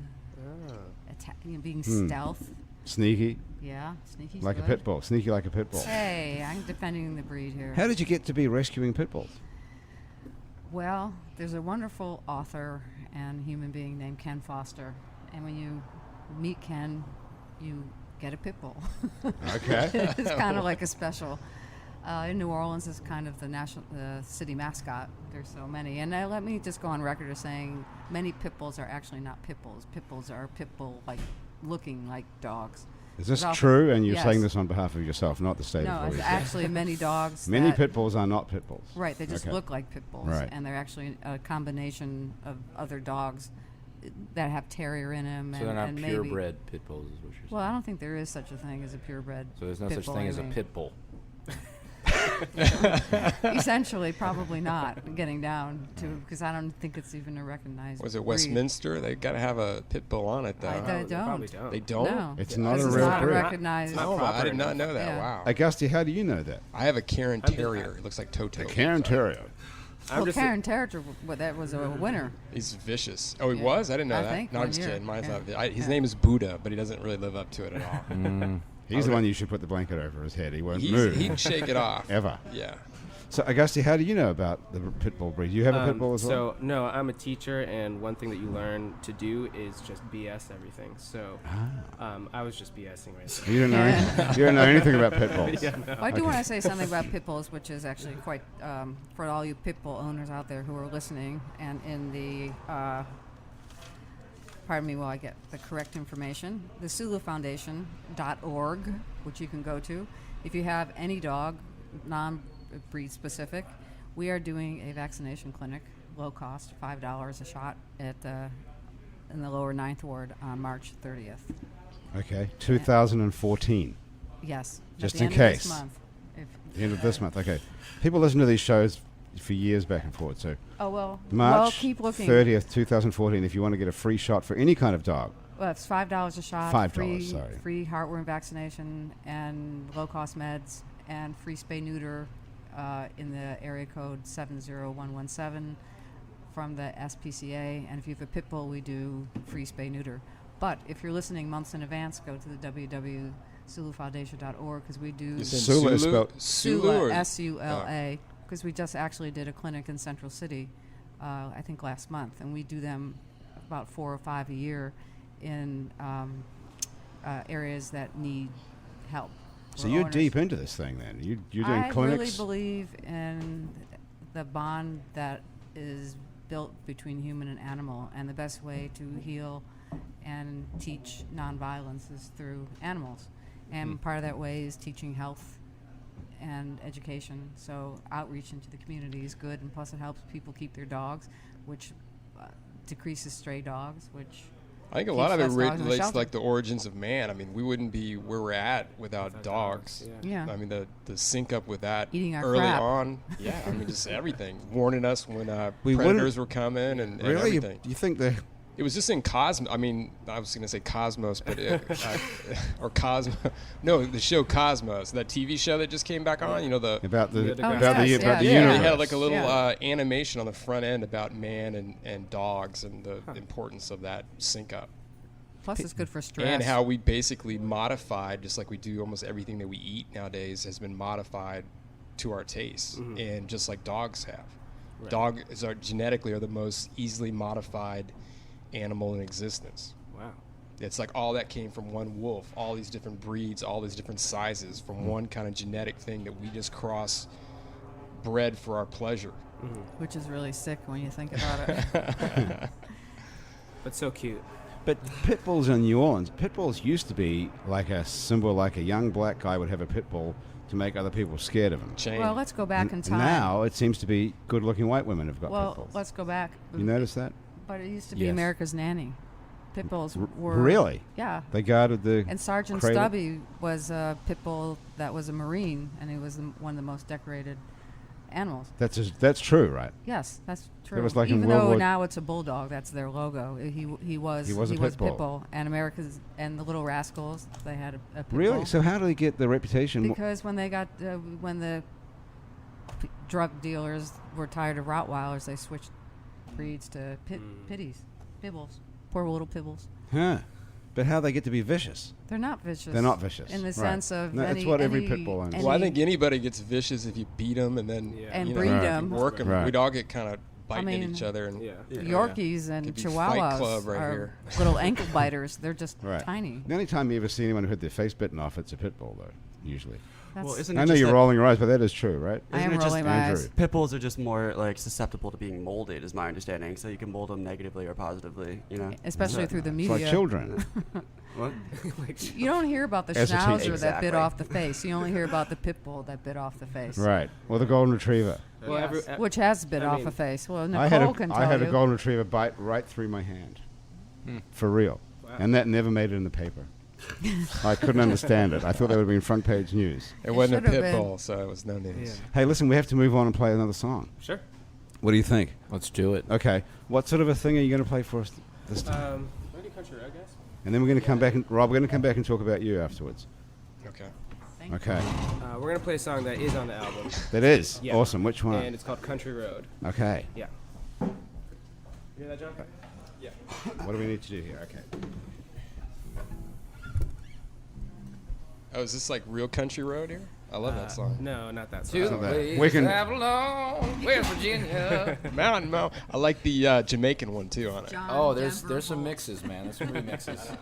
being Hmm. stealth. Sneaky, Yeah, sneaky. like a pit bull. Sneaky like a pit bull. Hey, I'm defending the breed here. How did you get to be rescuing pit bulls? Well, there's a wonderful author and human being named Ken Foster, and when you meet Ken, you get a pit bull. Okay. It's kind of like a special. In New Orleans, is kind of the city mascot. There's so many, and let me just go on record as saying many pit bulls are actually not pit bulls. Pit bulls are pit bull looking like dogs. Is this It's true? And you're yes. saying this on behalf of yourself, not the state No, of it's Louisiana. actually many dogs. Many that- pit bulls are not pit bulls. Right, they just Okay. look like pit bulls, Right. and they're actually a combination of other dogs that have terrier in them. So and, they're not and maybe, purebred pit bulls, is what you're saying. Well, I don't think there is such a thing as a purebred. So there's no pit such bull, thing I as a mean. pit bull. Essentially, probably not getting down to, because I don't think it's even a recognized. Was it breed. Westminster? They got to have a pit bull on it, though. They They probably don't. don't. They don't? No, It's not Because a it's real not breed. recognized. It's not Oh, I proper did not enough. know that. Yeah. Wow. Agasthya, how do you know that? I have a Karen I'm just- Terrier. It looks like Toto. A Karen Terrier. I'm Well, just Karen Terrier, that was a winner. He's vicious. Oh, he Yeah. was? I didn't know I that. think No, I'm one just year. kidding. Mine's Yeah. not. His Yeah. name is Buddha, but he doesn't really live up to it at all. He's the one you should put the blanket over his head. He won't He's, move. he'd shake it off. Ever. Yeah. So, Agasthya, how do you know about the pit bull breed? Do you have a pit bull as well? So no, I'm a teacher, and one thing that you learn to do is just BS everything. So I was just BSing right there. You don't know. You don't know anything about pit bulls. Well, I do want to say something about pit bulls, which is actually quite, for all you pit bull owners out there who are listening, and in the, pardon me while I get the correct information, the SuluFoundation.org, which you can go to. If you have any dog, non-breed specific, we are doing a vaccination clinic, low cost, $5 a shot in the lower 9th Ward on March 30th. Okay, 2014. Yes. at Just the in end of this case. month. The end of this month. Okay. People listen to these shows for years back and forth. So Well, March keep looking. 30th, 2014, if you want to get a free shot for any kind of dog. Well, it's $5 a shot. $5, sorry. Free heartworm vaccination and low-cost meds and free spay-neuter in the area code 70117 from the SPCA. And if you have a pit bull, we do free spay-neuter. But if you're listening months in advance, go to the www.sulufoundation.org because we do You said Sula is spelled Sula, or- S-U-L-A, because we just actually did a clinic in Central City, I think last month, and we do them about 4 or 5 a year in areas that need help. So We're you're owners. deep into this thing then. You're doing I clinics. really believe in the bond that is built between human and animal, and the best way to heal and teach nonviolence is through animals. And part of that way is teaching health and education. So outreach into the community is good, and plus it helps people keep their dogs, which decreases stray dogs, which I think a lot of it keeps less dogs in the relates to shelter. like the origins of man. I mean, we wouldn't be where we're at without dogs. Yeah. Yeah. I mean, the sync up with that Eating our early crap. on. Yeah, I mean, just everything. Warning us when We predators were coming and Really? everything. You think they... It was just in Cosmos. I mean, I was going to say Cosmos, but or Cosmo. No, the show Cosmos, that TV show that just came back on. You know the About the, Yeah, about the the, yes, about the yes. yeah, universe. they had like a little Yeah. animation on the front end about man and dogs and the importance of that sync up. plus it's good for stress. And how we basically modified, just like we do almost everything that we eat nowadays, has been modified to our tastes, and just like dogs have. Right. Dogs are genetically the most easily modified animal in existence. Wow. It's like all that came from one wolf, all these different breeds, all these different sizes from one kind of genetic thing that we just cross bred for our pleasure. which is really sick when you think about it. But so cute. But pit bulls in New Orleans, pit bulls used to be like a symbol, like a young black guy would have a pit bull to make other people scared of him. Chain. Well, let's go back in time. Now it seems to be good-looking white women have got pit Well, bulls. let's go back. You notice that? But it used to be Yes. America's nanny. Pit bulls were Really? Yeah. They guarded the And Sergeant cradle? Stubby was a pit bull that was a Marine, and he was one of the most decorated animals. That's true, right? Yes, that's true. was like in Even World though War- now it's a bulldog, that's their logo. He was a pit bull. and America's and the Little Rascals, they had a pit Really? bull. So how do they get the reputation? Because when they got when the drug dealers were tired of Rottweilers, they switched breeds to pitties, pibbles, poor little pibbles. Huh? But how they get to be vicious? They're not vicious. They're not vicious. in the Right. sense of No, that's any, what every any- pit bull owns. any- Well, I think anybody gets vicious if you beat them and then Yeah. And you breed know, them. work them. Right. We'd all get kind of biting mean, at each other. And Yeah. Yorkies and Could be Fight Chihuahuas Club right are here. little ankle biters. They're just Right. tiny. The only time you ever see anyone who had their face bitten off, it's a pit bull, though, usually. Well, That's, isn't I it know just you're that rolling your eyes, but that is true, right? I am isn't it just rolling my Andrew? eyes. pit bulls are just more like susceptible to being molded, is my understanding. So you can mold them negatively or positively, you know? Especially through the It's media. like children. What? You don't hear about the As a teacher. schnauzer that Exactly. bit off the face. You only hear about the pit bull that bit off the face. Right. Or the golden retriever. Well, Which has bit I off mean, a face. Well, I had Nicole can tell I had you. a golden retriever bite right through my hand. For real. And that never made it in the paper. I couldn't understand it. I thought that would have been front page news. It wasn't a should've pit been. bull, so it was no news. Hey, listen, we have to move on and play another song. Sure. What do you think? Let's do it. Okay. What sort of a thing are you going to play for us this time? Maybe country road, guys. And then we're going to come back and Rob, we're going to come back and talk about you afterwards. Okay. Okay. We're gonna play a song that is on the album, That is Yeah. awesome. Which one? and it's called Country Road. Okay. Yeah. You hear that, John? Yeah. What do we need to do here? Okay. Oh, is this like real country road here? I love that song. No, not that To song. the place We can- Avalon, West Virginia. Mountain Mo. I like the Jamaican one too on it. John Oh, there's Denver some Holt. mixes, man. There's some remixes.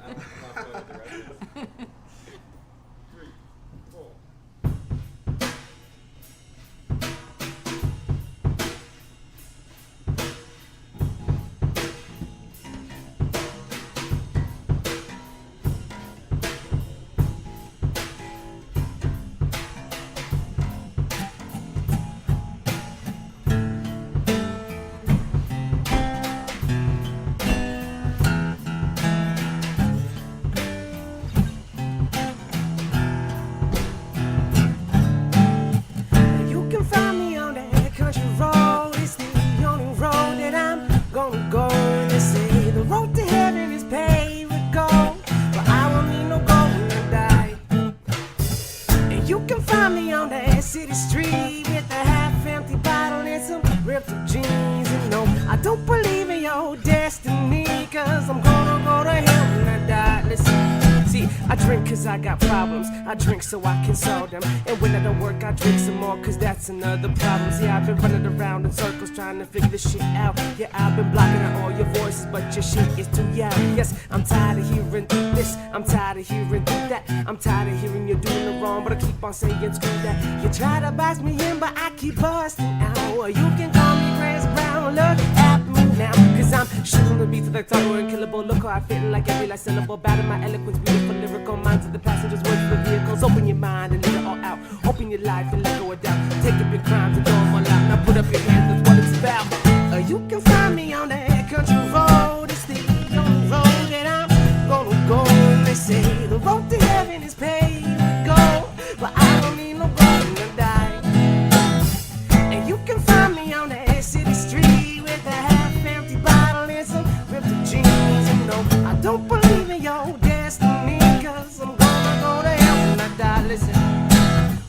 You can find me on that country road. It's the only road that I'm gonna go. They say the road to heaven is paved with gold, but I won't need no gold when I die. And you can find me on that city street with a half-empty bottle and some ripped up jeans. And no, I don't believe in your destiny, 'cause I'm gonna go to hell when I die. Listen. See, I drink 'cause I got problems. I drink so I can solve them. And when I don't work, I drink some more 'cause that's another problem. See, I've been running around in circles trying to figure this shit out. Yeah, I've been blocking out all your voices, but your shit is too loud. Yes, I'm tired of hearing this. I'm tired of hearing that. I'm tired of hearing you're doing it wrong, but I keep on saying screw that. You try to box me in, but I keep busting out. Or you can call me Grace Brown. Look at me now, 'cause I'm shooting the beat to the tongue and killable. Look how I fit in like every last syllable. Battle my eloquence, beautiful lyrical minds of the passengers, words of the vehicles. Open your mind and let it all out. Open your life and let go of doubt. Take up your crimes and throw them all out. Now put up your hands, that's what it's about. You can find me on that country road. It's the only road that I'm gonna go. They say the road to heaven is paved with gold, but I don't need no gold when I die. And you can find me on that city street with a half-empty bottle and some ripped up jeans. And no, I don't believe in your destiny, 'cause I'm gonna go to hell when I die. Listen,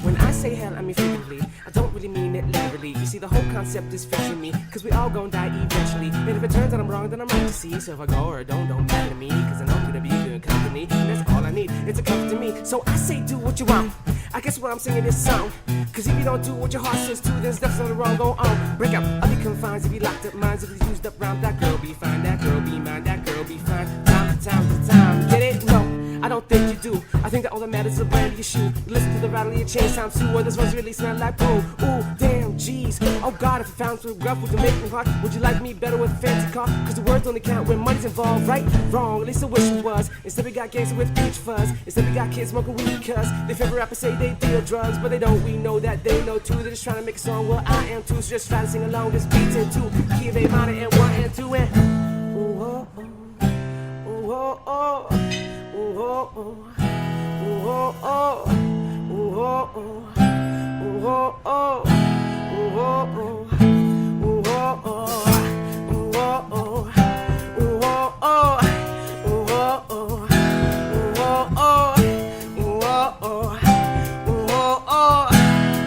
when I say hell, I mean figuratively. I don't really mean it literally. You see, the whole concept is fixing me, 'cause we all gonna die eventually. And if it turns out I'm wrong, then I'm wrong to see. So if I go or don't matter to me, 'cause I know I'm gonna be good company. And that's all I need, it's a comfort to me. So I say do what you want. I guess when I'm singing this song, 'cause if you don't do what your heart says to, then steps on the wrong, go on. Break up all your confines, if you locked up minds, if you used up round, that girl be fine, that girl be mine, that girl be fine. Time to time to time, get it? No, I don't think you do. I think that all that matters is the brand of your shoe. You listen to the rattle of your chain sound too, or this one's really smell like poo. Ooh, damn, jeez. Oh God, if you found some rough, would you make me hot? Would you like me better with a fancy car? 'Cause the words only count when money's involved, right? Wrong, at least I wish it was. Instead we got gangster with peach fuzz. Instead we got kids smoking weed, 'cause they favorite rappers say they deal drugs, but they don't. We know that they know too. They're just trying to make a song. Well, I am too, so just try to sing along. This beats in two, key of A minor and 1 and 2 and. Ooh, oh, oh. Ooh, oh, oh. Ooh, oh, oh. Ooh, oh, oh. Ooh, oh, oh. Ooh, oh, oh. Ooh, oh, oh. Ooh, oh, oh. Ooh, oh, oh. Ooh, oh, oh. Ooh, oh, oh. Ooh, oh, oh. Ooh, oh, oh. Ooh, oh, oh.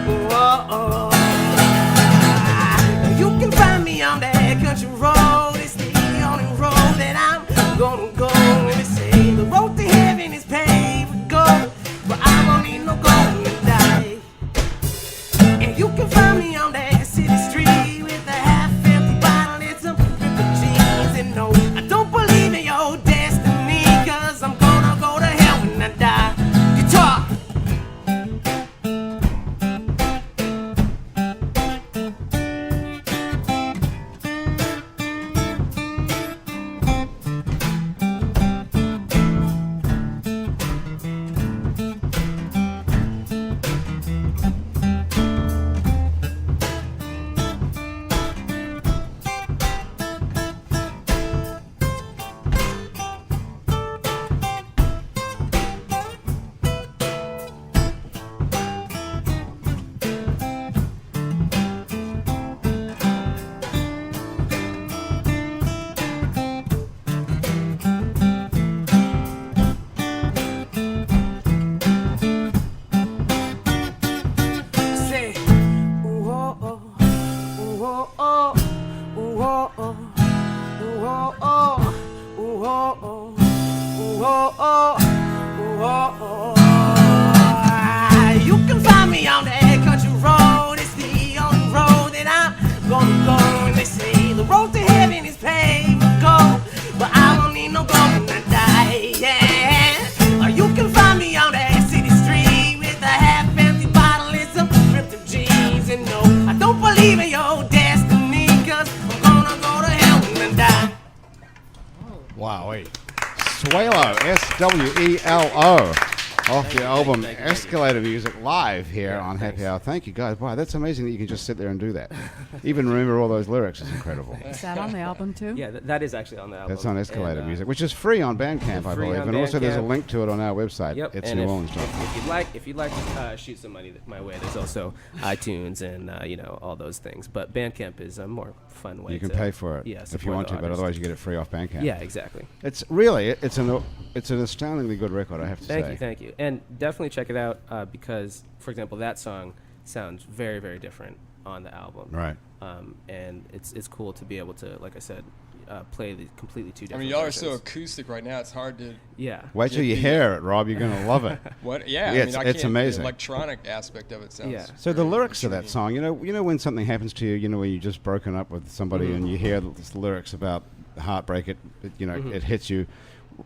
Ooh, oh, oh. You can find me on that country road. It's the only road that I'm gonna go. And they say the road to heaven is paved with gold, but I won't need no gold when I die. And you can find me on that city street Swelo, Swelo, off the album Escalator Music, live here on Happy Hour. Thank you, guys. Wow, that's amazing that you can just sit there and do that. Even remember all those lyrics is incredible. Is that on the album too? Yeah, that is actually on the album. That's on Escalator And, Music, which is free on Bandcamp, I free believe. on And also there's a Bandcamp. link to it on our website. Yep. It's and neworleans.com. if you'd like to shoot some money my way, there's also iTunes and all those things. But Bandcamp is a more fun way. You can to pay for it yeah, if you support want the to, but artist. otherwise you get it free off Bandcamp. Yeah, exactly. It's really it's an astoundingly good record, I have to say. Thank you, and definitely check it out because, for example, that song sounds very, very different on the album. Right. And it's cool to be able to, like I said, play the completely two I different mean, y'all are versions. so acoustic right now. It's hard to. Yeah. Wait till Get you the- hear it, Rob. You're going to love it. What? Yeah. Yeah, I mean, I it's can't, amazing. The electronic aspect of it sounds. Yeah. So the very lyrics of that intriguing. song, you know when something happens to you, when you just broken up with somebody and you hear the lyrics about heartbreak, it hits you.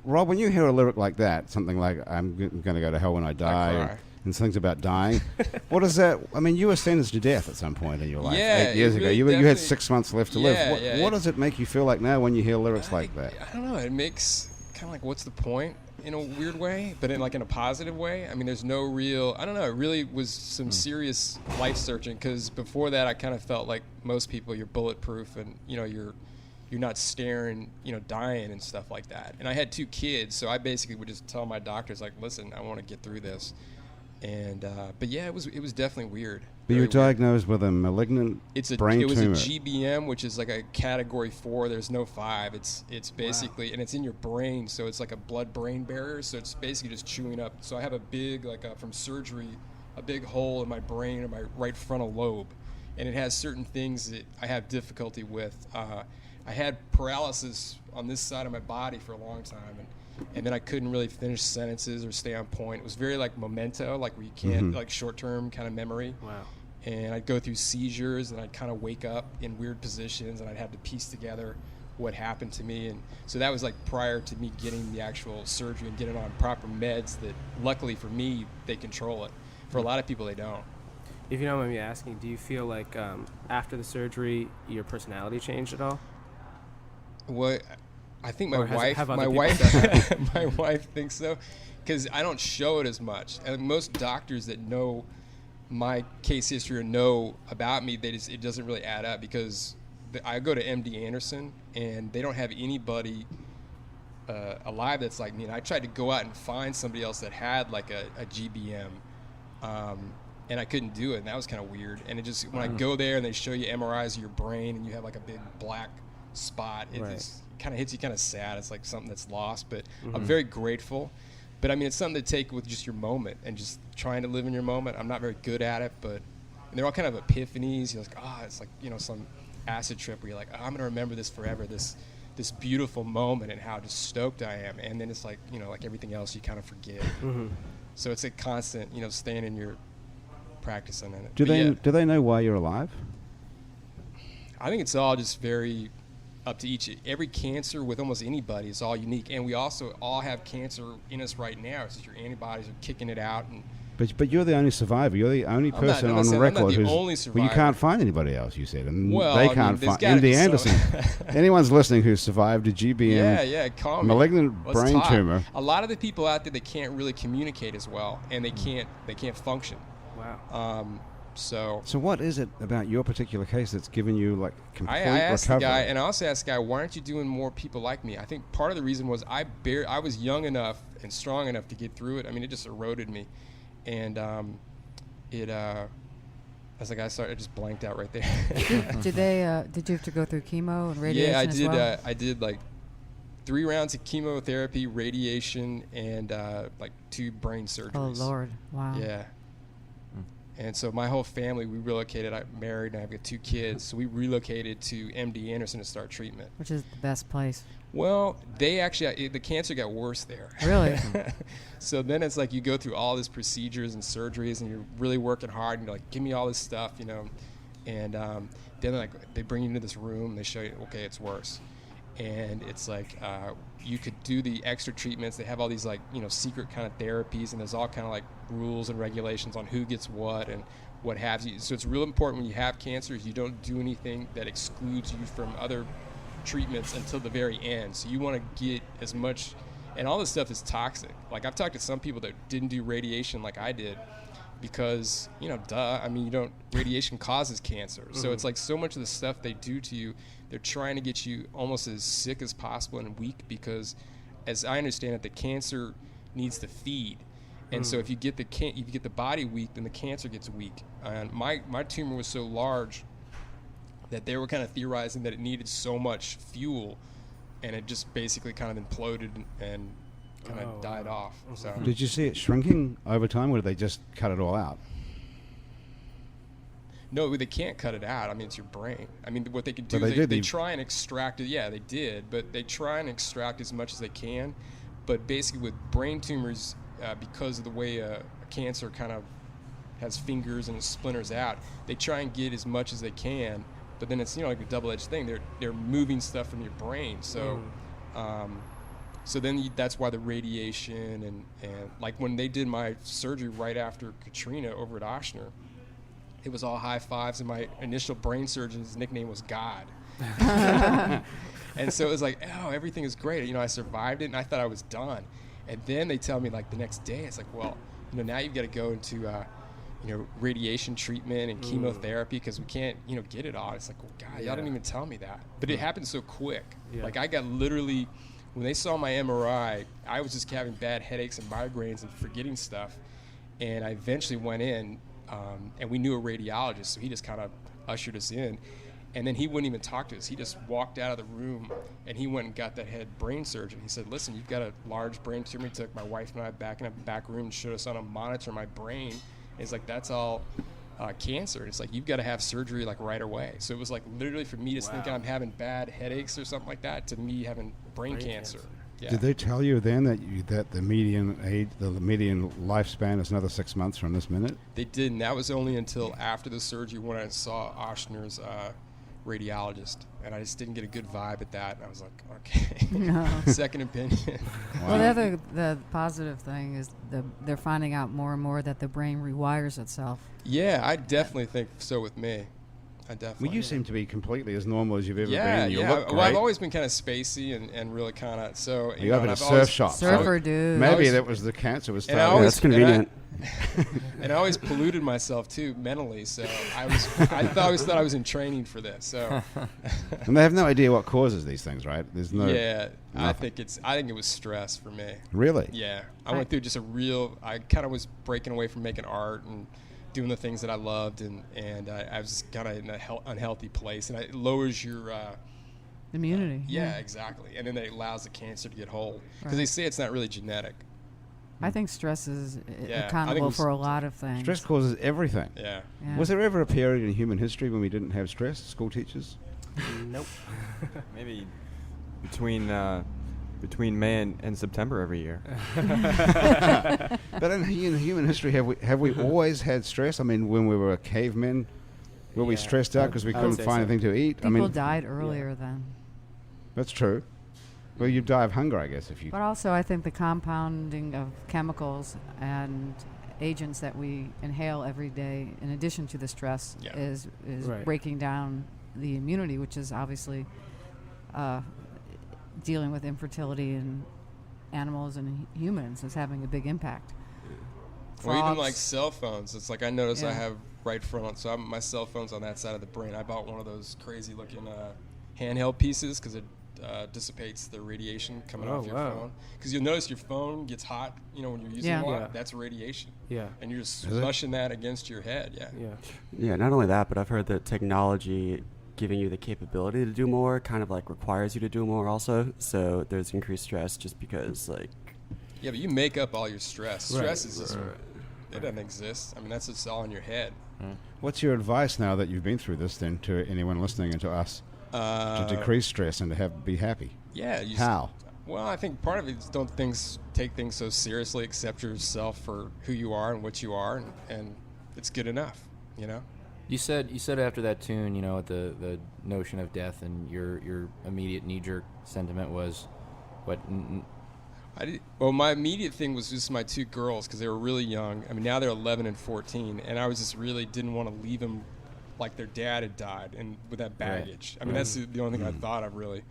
Rob, when you hear a lyric like that, something like "I'm going to go to hell when I die," cry. and something about dying, what is that? I mean, you were sentenced to death at some point in your life. Yeah, 8 years it ago. really You had definitely- 6 months left to Yeah, live. yeah, What it- does it make you feel like now when you hear lyrics like that? I don't know. It makes kind of like, what's the point in a weird way, but in a positive way. I mean, there's no real. I don't know. It really was some serious life searching because before that, I kind of felt like most people, you're bulletproof and you're not staring, dying and stuff like that. And I had 2 kids, so I basically would just tell my doctors like, listen, I want to get through this. And but yeah, it was definitely weird. But you were Very weird. diagnosed with a malignant brain it was tumor. a GBM, which is like a category 4. There's no 5. It's basically, and it's in your brain, so it's like a blood-brain barrier. So it's basically just chewing up. So I have a big, from surgery, a big hole in my brain, in my right frontal lobe, and it has certain things that I have difficulty with. I had paralysis on this side of my body for a long time, and then I couldn't really finish sentences or stay on point. It was very like memento, like where you can't, like short-term kind of memory. Wow. And I'd go through seizures, and I'd kind of wake up in weird positions, and I'd have to piece together what happened to me. And so that was like prior to me getting the actual surgery and getting on proper meds that, luckily for me, they control it. For a lot of people, they don't. If you don't mind me asking, do you feel like after the surgery your personality changed at all? What I think my Or has it- wife, have other my people wife, said that? my wife thinks so, because I don't show it as much. And most doctors that know my case history or know about me, it doesn't really add up because I go to MD Anderson and they don't have anybody alive that's like me. And I tried to go out and find somebody else that had like a GBM, and I couldn't do it. And that was kind of weird. And it just when I go there and they show you MRIs of your brain and you have like a big black spot, it Right. just kind of hits you kind of sad. It's like something that's lost, but I'm very grateful. But I mean, it's something to take with just your moment and just trying to live in your moment. I'm not very good at it, but and they're all kind of epiphanies. You're like, it's like some acid trip where you're like, I'm gonna remember this forever. This beautiful moment and how just stoked I am. And then it's like like everything else, you kind of forget. So it's a constant staying in your practicing in it. Do But yeah, they do they know why you're alive? I think it's all just very up to every cancer with almost anybody is all unique, and we also all have cancer in us right now. It's just your antibodies are kicking it out, and But you're the only survivor. You're the only I'm not- person I'm not on saying I'm not record the who's. only Well, you survivor. can't find anybody else. You said, and Well, they I mean, can't there's find gotta be MD some- Anderson. Anyone's listening who's survived a GBM, yeah, call me. malignant Let's brain talk. tumor. A lot of the people out there, they can't really communicate as well, and they can't function. Wow. So So what is it about your particular case that's given you like complete I asked recovery? the guy, and I also asked the guy, why aren't you doing more people like me? I think part of the reason was I was young enough and strong enough to get through it. I mean, it just eroded me, and as like I just blanked out right there. Did you have to go through chemo and radiation Yeah, I as did. well? I did like 3 rounds of chemotherapy, radiation, and like 2 brain surgeries. Oh Lord! Wow. Yeah. And so my whole family, we relocated. I'm married and I've got 2 kids. So we relocated to MD Anderson to start treatment. Which is the best place. Well, they actually, the cancer got worse there. Really? So then it's like you go through all these procedures and surgeries and you're really working hard and you're like, give me all this stuff, And then like they bring you into this room and they show you, okay, it's worse. And it's like you could do the extra treatments. They have all these like secret kind of therapies, and there's all kind of like rules and regulations on who gets what and what have you. So it's real important when you have cancer is you don't do anything that excludes you from other treatments until the very end. So you want to get as much And all this stuff is toxic. Like, I've talked to some people that didn't do radiation like I did because, radiation causes cancer. So it's like so much of the stuff they do to you, they're trying to get you almost as sick as possible and weak because, as I understand it, the cancer needs to feed. And so if you get the body weak, then the cancer gets weak. And my tumor was so large that they were kind of theorizing that it needed so much fuel, and it just basically kind of imploded and kind of died off. So Did you see it shrinking over time, or did they just cut it all out? no, they can't cut it out. I mean, it's your brain. I mean, what they can do But is they they try and extract it. Yeah, they did, but they try and extract as much as they can. But basically with brain tumors, because of the way a cancer kind of has fingers and it splinters out, they try and get as much as they can, but then it's like a double-edged thing. They're moving stuff from your brain, so so then that's why the radiation and like when they did my surgery right after Katrina over at Ochsner, it was all high fives, and my initial brain surgeon's nickname was God. And so it was like, oh, everything is great. I survived it, and I thought I was done. And then they tell me, like, the next day, it's like, well, now you've got to go into, radiation treatment and chemotherapy because we can't, get it all. It's like, well, God, y'all didn't even tell me that. But it happened so quick. Yeah. Like, I got literally, when they saw my MRI, I was just having bad headaches and migraines and forgetting stuff. And I eventually went in, and we knew a radiologist, so he just kind of ushered us in. And then he wouldn't even talk to us. He just walked out of the room, and he went and got that head brain surgeon. He said, listen, you've got a large brain tumor. He took my wife and I back in a back room and showed us on a monitor my brain. And he's like, that's all cancer. And it's like, you've got to have surgery, like, right away. So it was like literally for me to think I'm having bad headaches or something like that to me having brain cancer. Yeah. Did they tell you then that the median age, the median lifespan is another 6 months from this minute? They didn't. That was only until after the surgery when I saw Ochsner's radiologist, and I just didn't get a good vibe at that, and I was like, okay. No. Second opinion. Wow. Well, the positive thing is they're finding out more and more that the brain rewires itself. Yeah, I definitely think so with me. I definitely. Well, you seem to be completely as normal as you've ever been. You yeah. look great. Well, I've always been kind of spacey and really kind of so. You have a surf shop. Surfer dude. Maybe that was the cancer was starting. Yeah, that's convenient. And I always polluted myself too mentally, so I always thought I was in training for this. So. And they have no idea what causes these things, right? There's no. Yeah, nothing. I think it was stress for me. Really? Yeah, I went through just I kind of was breaking away from making art and doing the things that I loved, and I was just kind of in an unhealthy place, and it lowers your immunity. Yeah, exactly, and then it allows the cancer to get hold because they say it's not really genetic. I think stress is accountable for a lot of things. Stress causes everything. Yeah. Was there ever a period in human history when we didn't have stress, school teachers? Nope. Maybe between May and September every year. But in human history, have we always had stress? I mean, when we were cavemen, were we stressed out because we couldn't find anything to eat? People died earlier then. That's true. Well, you'd die of hunger, I guess, if you... But also, I think the compounding of chemicals and agents that we inhale every day, in addition to the stress, is breaking down the immunity, which is obviously dealing with infertility in animals and humans is having a big impact. Or even like cell phones. It's like I notice I have right front, so my cell phone's on that side of the brain. I bought one of those crazy-looking handheld pieces because it dissipates the radiation coming off your phone. Because you'll notice your phone gets hot, when you're using it a lot. That's radiation. Yeah. And you're just flushing that against your head. Yeah, not only that, but I've heard that technology giving you the capability to do more kind of like requires you to do more also. So there's increased stress just because Yeah, but you make up all your stress. Stress is just, it doesn't exist. I mean, that's just all in your head. What's your advice now that you've been through this then to anyone listening and to us? To decrease stress and to be happy. Yeah. How? Well, I think part of it is don't take things so seriously. Accept yourself for who you are and what you are, and it's good enough. You said after that tune, the notion of death, and your immediate knee-jerk sentiment was, what? Well, my immediate thing was just my two girls because they were really young. I mean, now they're 11 and 14, and I was just really didn't want to leave them like their dad had died and with that baggage. I mean, that's the only thing I thought of really.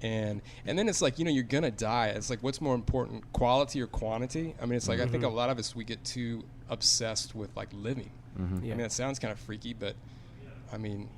And then it's like, you're gonna die. It's like, what's more important, quality or quantity? I mean, it's like I think a lot of us, we get too obsessed with like living. I mean, that sounds kind of freaky, but I mean,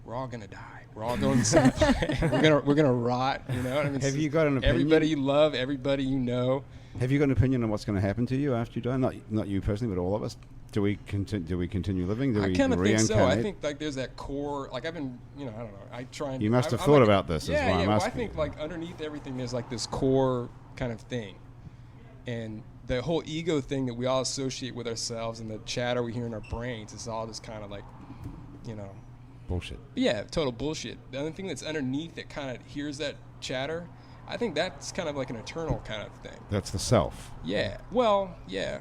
we're all gonna die. We're all going to the same place. We're gonna rot. You know what I mean? Have you got an opinion? Everybody you love, everybody you know. Have you got an opinion on what's going to happen to you after you die? Not you personally, but all of us. Do we continue living? I kind of think so. I think like there's that core. Like I've been, I don't know. I try and. You must have thought like, about this. Yeah, is why I'm I asking. think like underneath everything, there's like this core kind of thing, and the whole ego thing that we all associate with ourselves and the chatter we hear in our brains is all this kind of like, bullshit. Yeah, total bullshit. The other thing that's underneath that kind of hears that chatter, I think that's kind of like an eternal kind of thing. That's the self. Yeah. Well, yeah.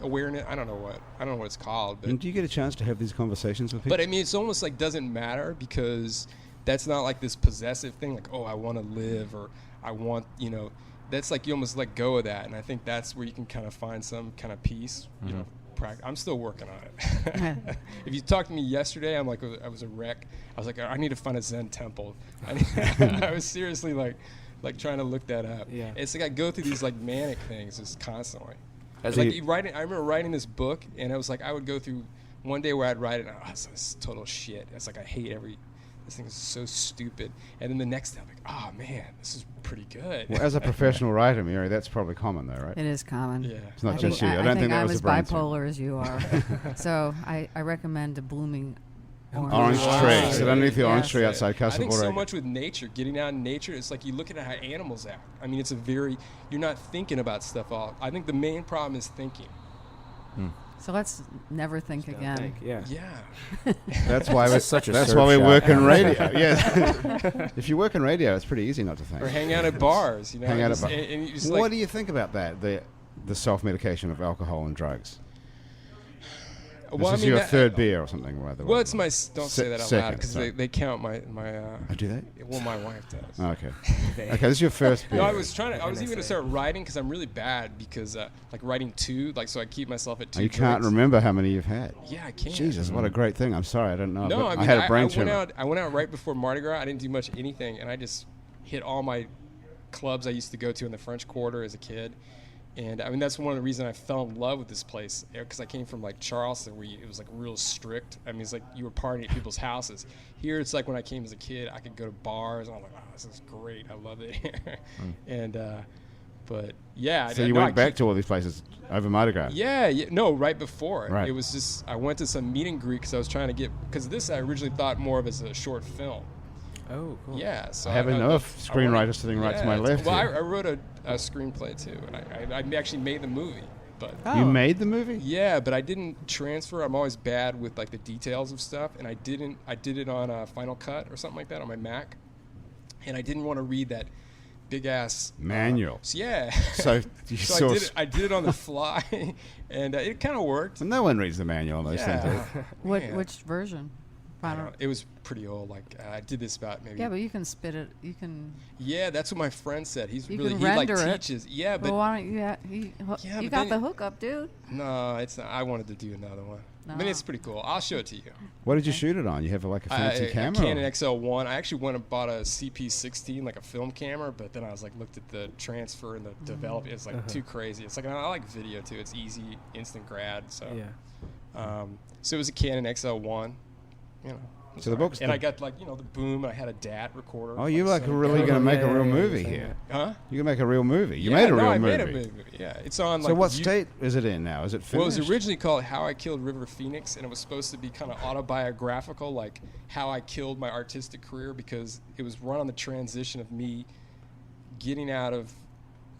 Awareness. I don't know what it's called. But And do you get a chance to have these conversations with people? But I mean, it's almost like doesn't matter because that's not like this possessive thing. Like, oh, I want to live, or I want, That's like you almost let go of that, and I think that's where you can kind of find some kind of peace. I'm still working on it. If you talked to me yesterday, I'm like, I was a wreck. I was like, I need to find a Zen temple. I was seriously like trying to look that up. Yeah. It's like I go through these like manic things just constantly. As Like I remember writing this book, and it was like I would go through one day where I'd write it, and this is total shit. It's like I hate this thing is so stupid. And then the next day I'm like, oh man, this is pretty good. Well, as a professional writer, Mary, that's probably common though, right? It is common. Yeah. It's not I just think, you. I don't think that I'm was as a brain bipolar as you are. So I recommend a blooming Orange Wow. tree. Sit underneath the orange Yes. tree outside Casa I think so Borrega. much with nature, getting out in nature, it's like you look at how animals act. I mean, you're not thinking about stuff all. I think the main problem is thinking. So let's never think again. Think, yeah. Yeah. That's why That's such a that's surf why we shop. work in radio. Yes. If you work in radio, it's pretty easy not to think. Or hang out at bars, Hang out at bars. And you just What like, do you think about that? The self-medication of alcohol and drugs. well, This is your third beer or something, rather. Well, it's my. Don't say that out second, loud because sorry. they count my. Oh, do they? Well, my wife does. Oh, okay. Okay, this is your first beer. No, I was even going to start writing because I'm really bad because like writing two, like so I keep myself at two. Oh, you can't drinks. remember how many you've had. Yeah, I can't. Jesus, what a great thing. I'm sorry, I don't know. No, but I mean, had a brain I tumor. went out right before Mardi Gras. I didn't do much anything, and I just hit all my clubs I used to go to in the French Quarter as a kid. And I mean, that's one of the reasons I fell in love with this place because I came from like Charleston, where it was like real strict. I mean, it's like you were partying at people's houses. Here, it's like when I came as a kid, I could go to bars. And I'm like, oh, this is great. I love it here. And but yeah. So you went back to all these places over Mardi Gras? Yeah, no, right before. Right. It was just I went to some meet and greet because I was trying to because this I originally thought more of as a short film. Oh, cool. Yeah, so I have enough screenwriters sitting right to my left Well, here. I wrote a screenplay too, and I actually made the movie. But You made the movie? yeah, but I didn't transfer. I'm always bad with like the details of stuff, and I did it on Final Cut or something like that on my Mac, and I didn't want to read that big ass Manual. So yeah, So you so saw... I did it on the fly, and it kind of worked. No one reads the manual on those things. Man. Which version? Final. It was pretty old. Like I did this about maybe. Yeah, but you can spit it. You can. Yeah, that's what my friend said. He's You really can he like render it. teaches. Yeah, but Well, why don't you? Yeah, You but got then- the hookup, dude. no, it's not. I wanted to do another one. I mean, No. it's pretty cool. I'll show it to you. What did you shoot it on? You have like a fancy A camera? Canon XL1. I actually went and bought a CP16, like a film camera, but then I was like looked at the transfer and the develop. It's like too crazy. It's like I like video too. It's easy, instant grad. So Yeah. So it was a Canon XL1. You know. So the book's and I got like the boom. And I had a DAT recorder. Oh, you're like so- really going to make a real yeah, movie yeah, here. Huh? You can make a real movie. You Yeah, made a no, real I movie. made a movie. Yeah, it's on. So like, what state is it in now? Is it finished? Well, it was originally called How I Killed River Phoenix, and it was supposed to be kind of autobiographical, like how I killed my artistic career, because it was run on the transition of me getting out of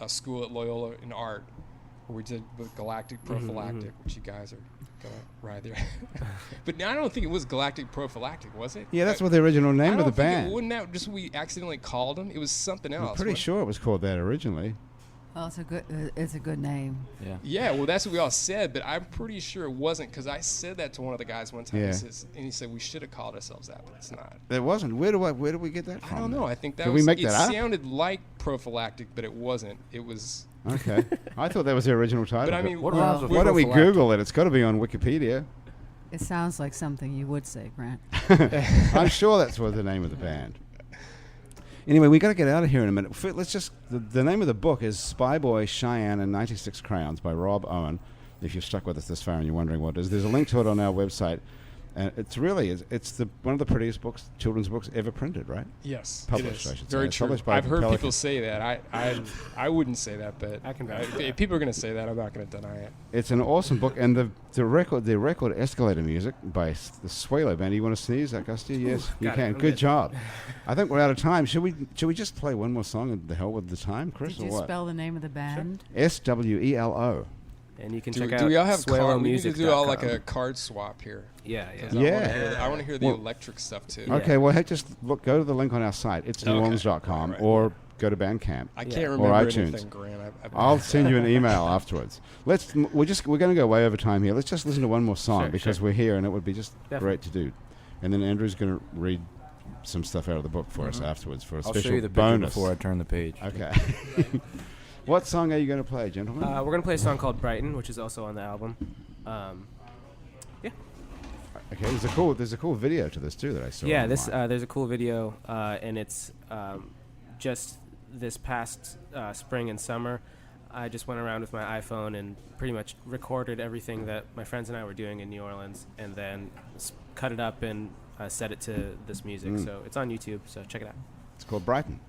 a school at Loyola in art, where we did with Galactic Prophylactic, which you guys are going to ride there. But I don't think it was Galactic Prophylactic, was it? Yeah, that's what the original name I of the don't think band. wouldn't that just we accidentally called them? It was something else. I'm pretty wasn't it? sure it was called that originally. Well, it's a good name. Yeah. Yeah, well, that's what we all said, but I'm pretty sure it wasn't, because I said that to one of the guys one time. Yeah. He said we should have called ourselves that, but it's not. It wasn't. Where do we get that from? I don't know. I think that Did was. we make it that up? sounded like prophylactic, but it wasn't. It was. Okay. I thought that was the original title. But I mean, What Well, rhymes with why don't we prophylactic? Google it? It's got to be on Wikipedia. It sounds like something you would say, Grant. I'm sure that's what the name of the band. Anyway, we got to get out of here in a minute. Let's just. The name of the book is Spy Boy, Cheyenne, and 96 Crayons by Rob Owen. If you've stuck with us this far and you're wondering what it is, there's a link to it on our website. And it's one of the prettiest children's books ever printed, right? Yes, Published, it is. I should Very say. true. Published by I've heard Pelican. people say that. I wouldn't say that, but I can vouch for that. if people are going to say that, I'm not going to deny it. It's an awesome book, and the record Escalator music by the Swelo band. You want to sneeze, Agasthya? Yes, you got it. can. I'm Good good. job. I think we're out of time. Should we just play one more song and the hell with the time, Chris, Did or you what? spell the name of the band? SWELO. And you can Do check out we all have cards? We need to do all like SweloMusic.com. a card swap here. Yeah. 'Cause Yeah. I want to hear the Well, electric stuff too. Okay, well, hey, just go to the link on our site. It's Okay. neworleans.com Right. or go to Bandcamp. I Yeah. can't Or remember iTunes. anything, Grant. I'll send you an email afterwards. We're going to go way over time here. Let's just listen to one more song Sure, because sure. we're here and it would be just Definitely. great to do. And then Andrew's going to read some stuff out of the book for us afterwards for a I'll special show you the picture bonus. before I turn the page. Okay. What song are you going to play, gentlemen? We're going to play a song called Brighton, which is also on the album. Okay, there's a cool video to this too that I saw. Yeah, online. there's a cool video, and it's just this past spring and summer. I just went around with my iPhone and pretty much recorded everything that my friends and I were doing in New Orleans, and then cut it up and set it to this music. So it's on YouTube, so check it out. It's called Brighton.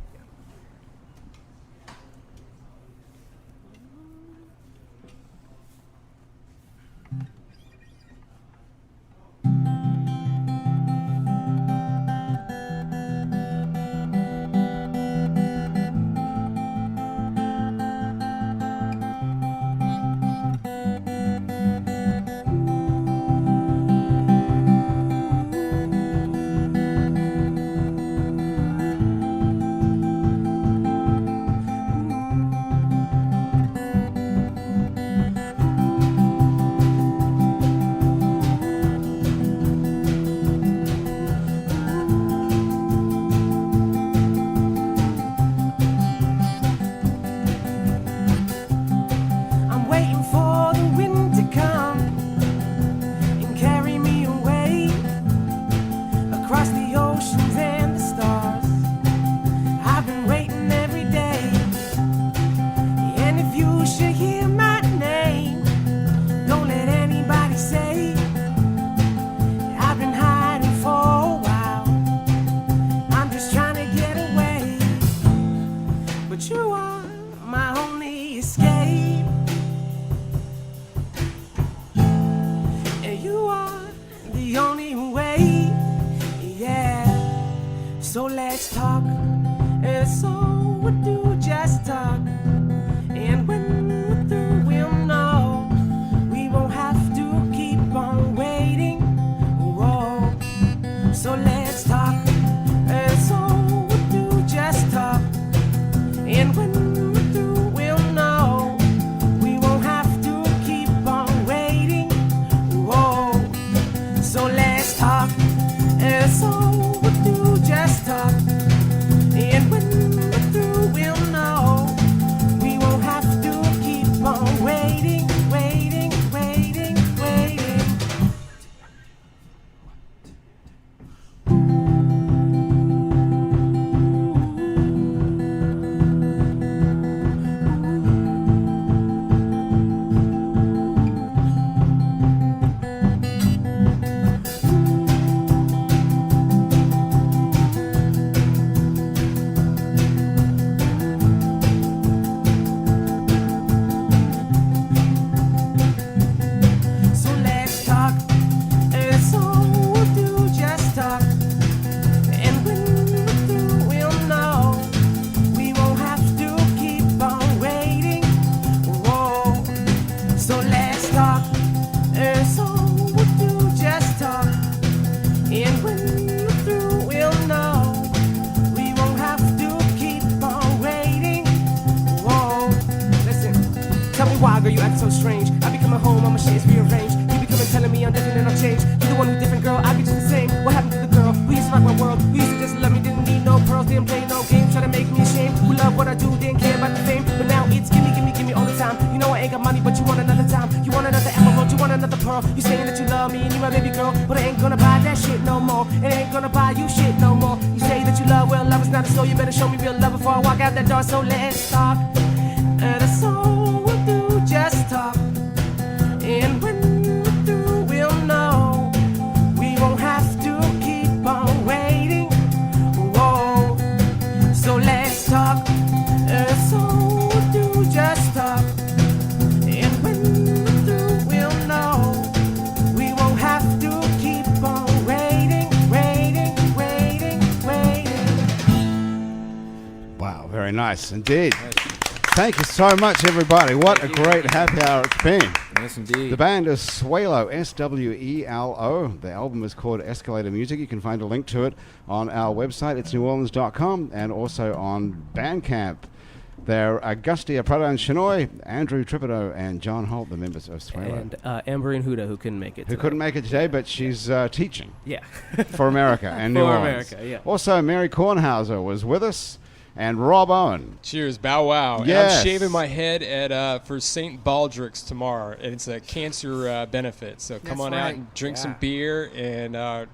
I'm waiting for the wind to come and carry me away across the oceans and the stars. I've been waiting every day, and if you should hear my name, don't let anybody say I've been hiding for a while. I'm just trying to get away, but you are my only escape. And you are the only way, yeah. So let's talk, and so we do just talk. And when we're through, we'll know we won't have to keep on waiting. Whoa. So let's talk, and so we do just talk. And when we're through, we'll know we won't have to keep on waiting. Whoa. So let's talk, and so we do just talk. And when we're through, we'll know we won't have to keep on waiting, waiting, waiting, waiting. So let's talk, and so we'll do just talk. And when we're through, we'll know we won't have to keep on waiting. Whoa. So let's talk, and so we'll do just talk. And when we're through, we'll know we won't have to keep on waiting. Whoa. Listen, tell me why, girl, you act so strange. I be coming home, all my shit's rearranged. You be coming telling me I'm different and I've changed. You the one who's different, girl, I be just the same. What happened to the girl who used to rock my world? Who used to just love me, didn't need no pearls, didn't play no games, try to make me ashamed. Who love what I do, didn't care about the fame. But now it's gimme, gimme, gimme all the time. You know I ain't got money, but you want another time. You want another emerald, you want another pearl. You saying that you love me and you my baby girl, but I ain't gonna buy that shit no more. And I ain't gonna buy you shit no more. You say that you love, well, love is not heart and soul. You better show me real love before I walk out that door. So let's talk. That's all we'll do, just talk. And when we're through, we'll know we won't have to keep on waiting. Whoa. So let's talk. That's all we'll do, just talk. And when we're through, we'll know we won't have to keep on waiting. Wow, very nice indeed. Thank you so much, everybody. What a great happy hour it's been. Yes, indeed. The band is Swelo, S-W-E-L-O. The album is called Escalator Music. You can find a link to it on our website, itsneworleans.com, and also on Bandcamp. They're Agasthya Pradhan Shenoy, Andrew Tripodo, and Jon Holt, the members of Swelo. And Amberine Huda, who couldn't make it Who today. couldn't make it today, but she's teaching Yeah. for America and New For Orleans. America, yeah. Also, Mary Kornhauser was with us, and Rob Owen. Cheers, bow wow. And Yes. I'm shaving my head at for St. Baldrick's tomorrow, and it's a cancer benefit. So come That's on out right. and drink some Yeah. beer, and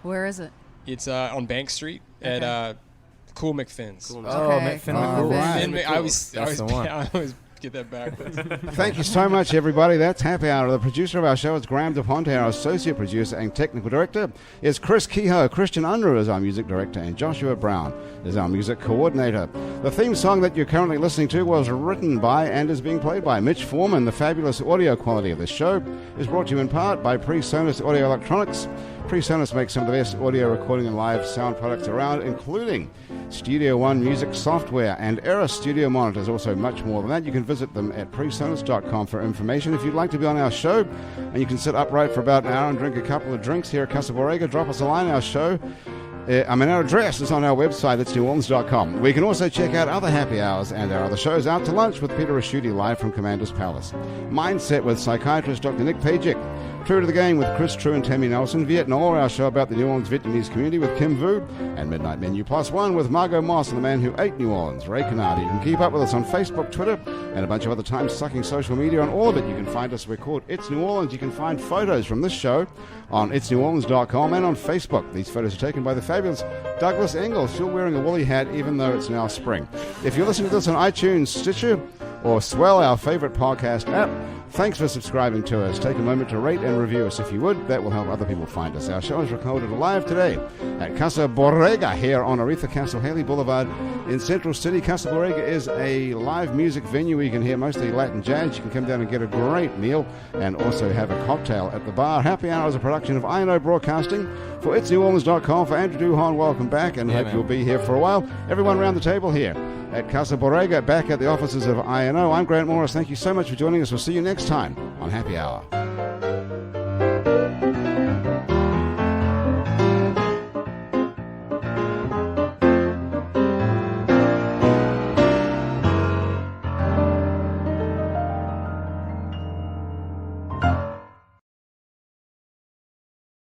Where is it? it's on Bank Street at Cool McFinn's. Cool. Oh, Okay. Finn All McCool. right. And I always That's the one. I always get that backwards. Thank you so much, everybody. That's Happy Hour. The producer of our show is Graham DePonte. Our associate producer and technical director is Chris Kehoe. Christian Unruh is our music director, and Joshua Brown is our music coordinator. The theme song that you're currently listening to was written by and is being played by Mitch Foreman. The fabulous audio quality of this show is brought to you in part by PreSonus Audio Electronics. PreSonus makes some of the best audio recording and live sound products around, including Studio One music software and Era Studio monitors. Also much more than that. You can visit them at presonus.com for information. If you'd like to be on our show and you can sit upright for about an hour and drink a couple of drinks here at Casa Borrega, drop us a line. Our show, our address is on our website. It's neworleans.com. We can also check out other happy hours and our other shows. Out to Lunch with Peter Raschuti live from Commander's Palace. Mindset with psychiatrist Dr. Nick Pajic. True to the Game with Chris True and Tammy Nelson. Vietnam, our show about the New Orleans Vietnamese community with Kim Vu. And Midnight Menu Plus One with Margot Moss and the man who ate New Orleans, Ray Canardi. You can keep up with us on Facebook, Twitter, and a bunch of other time-sucking social media. On all of it, you can find us. We're called It's New Orleans. You can find photos from this show on itsneworleans.com and on Facebook. These photos are taken by the fabulous Douglas Engel, still wearing a woolly hat even though it's now spring. If you're listening to this on iTunes, Stitcher, or Swell, our favorite podcast app, thanks for subscribing to us. Take a moment to rate and review us if you would. That will help other people find us. Our show is recorded live today at Casa Borrega here on Aretha Castle Haley Boulevard in Central City. Casa Borrega is a live music venue where you can hear mostly Latin jazz. You can come down and get a great meal and also have a cocktail at the bar. Happy Hour is a production of INO Broadcasting. For itsneworleans.com, for Andrew Duhon, welcome back, and hope you'll be here for a while. Everyone around the table here at Casa Borrega, back at the offices of INO. I'm Grant Morris. Thank you so much for joining us. We'll see you next time on Happy Hour.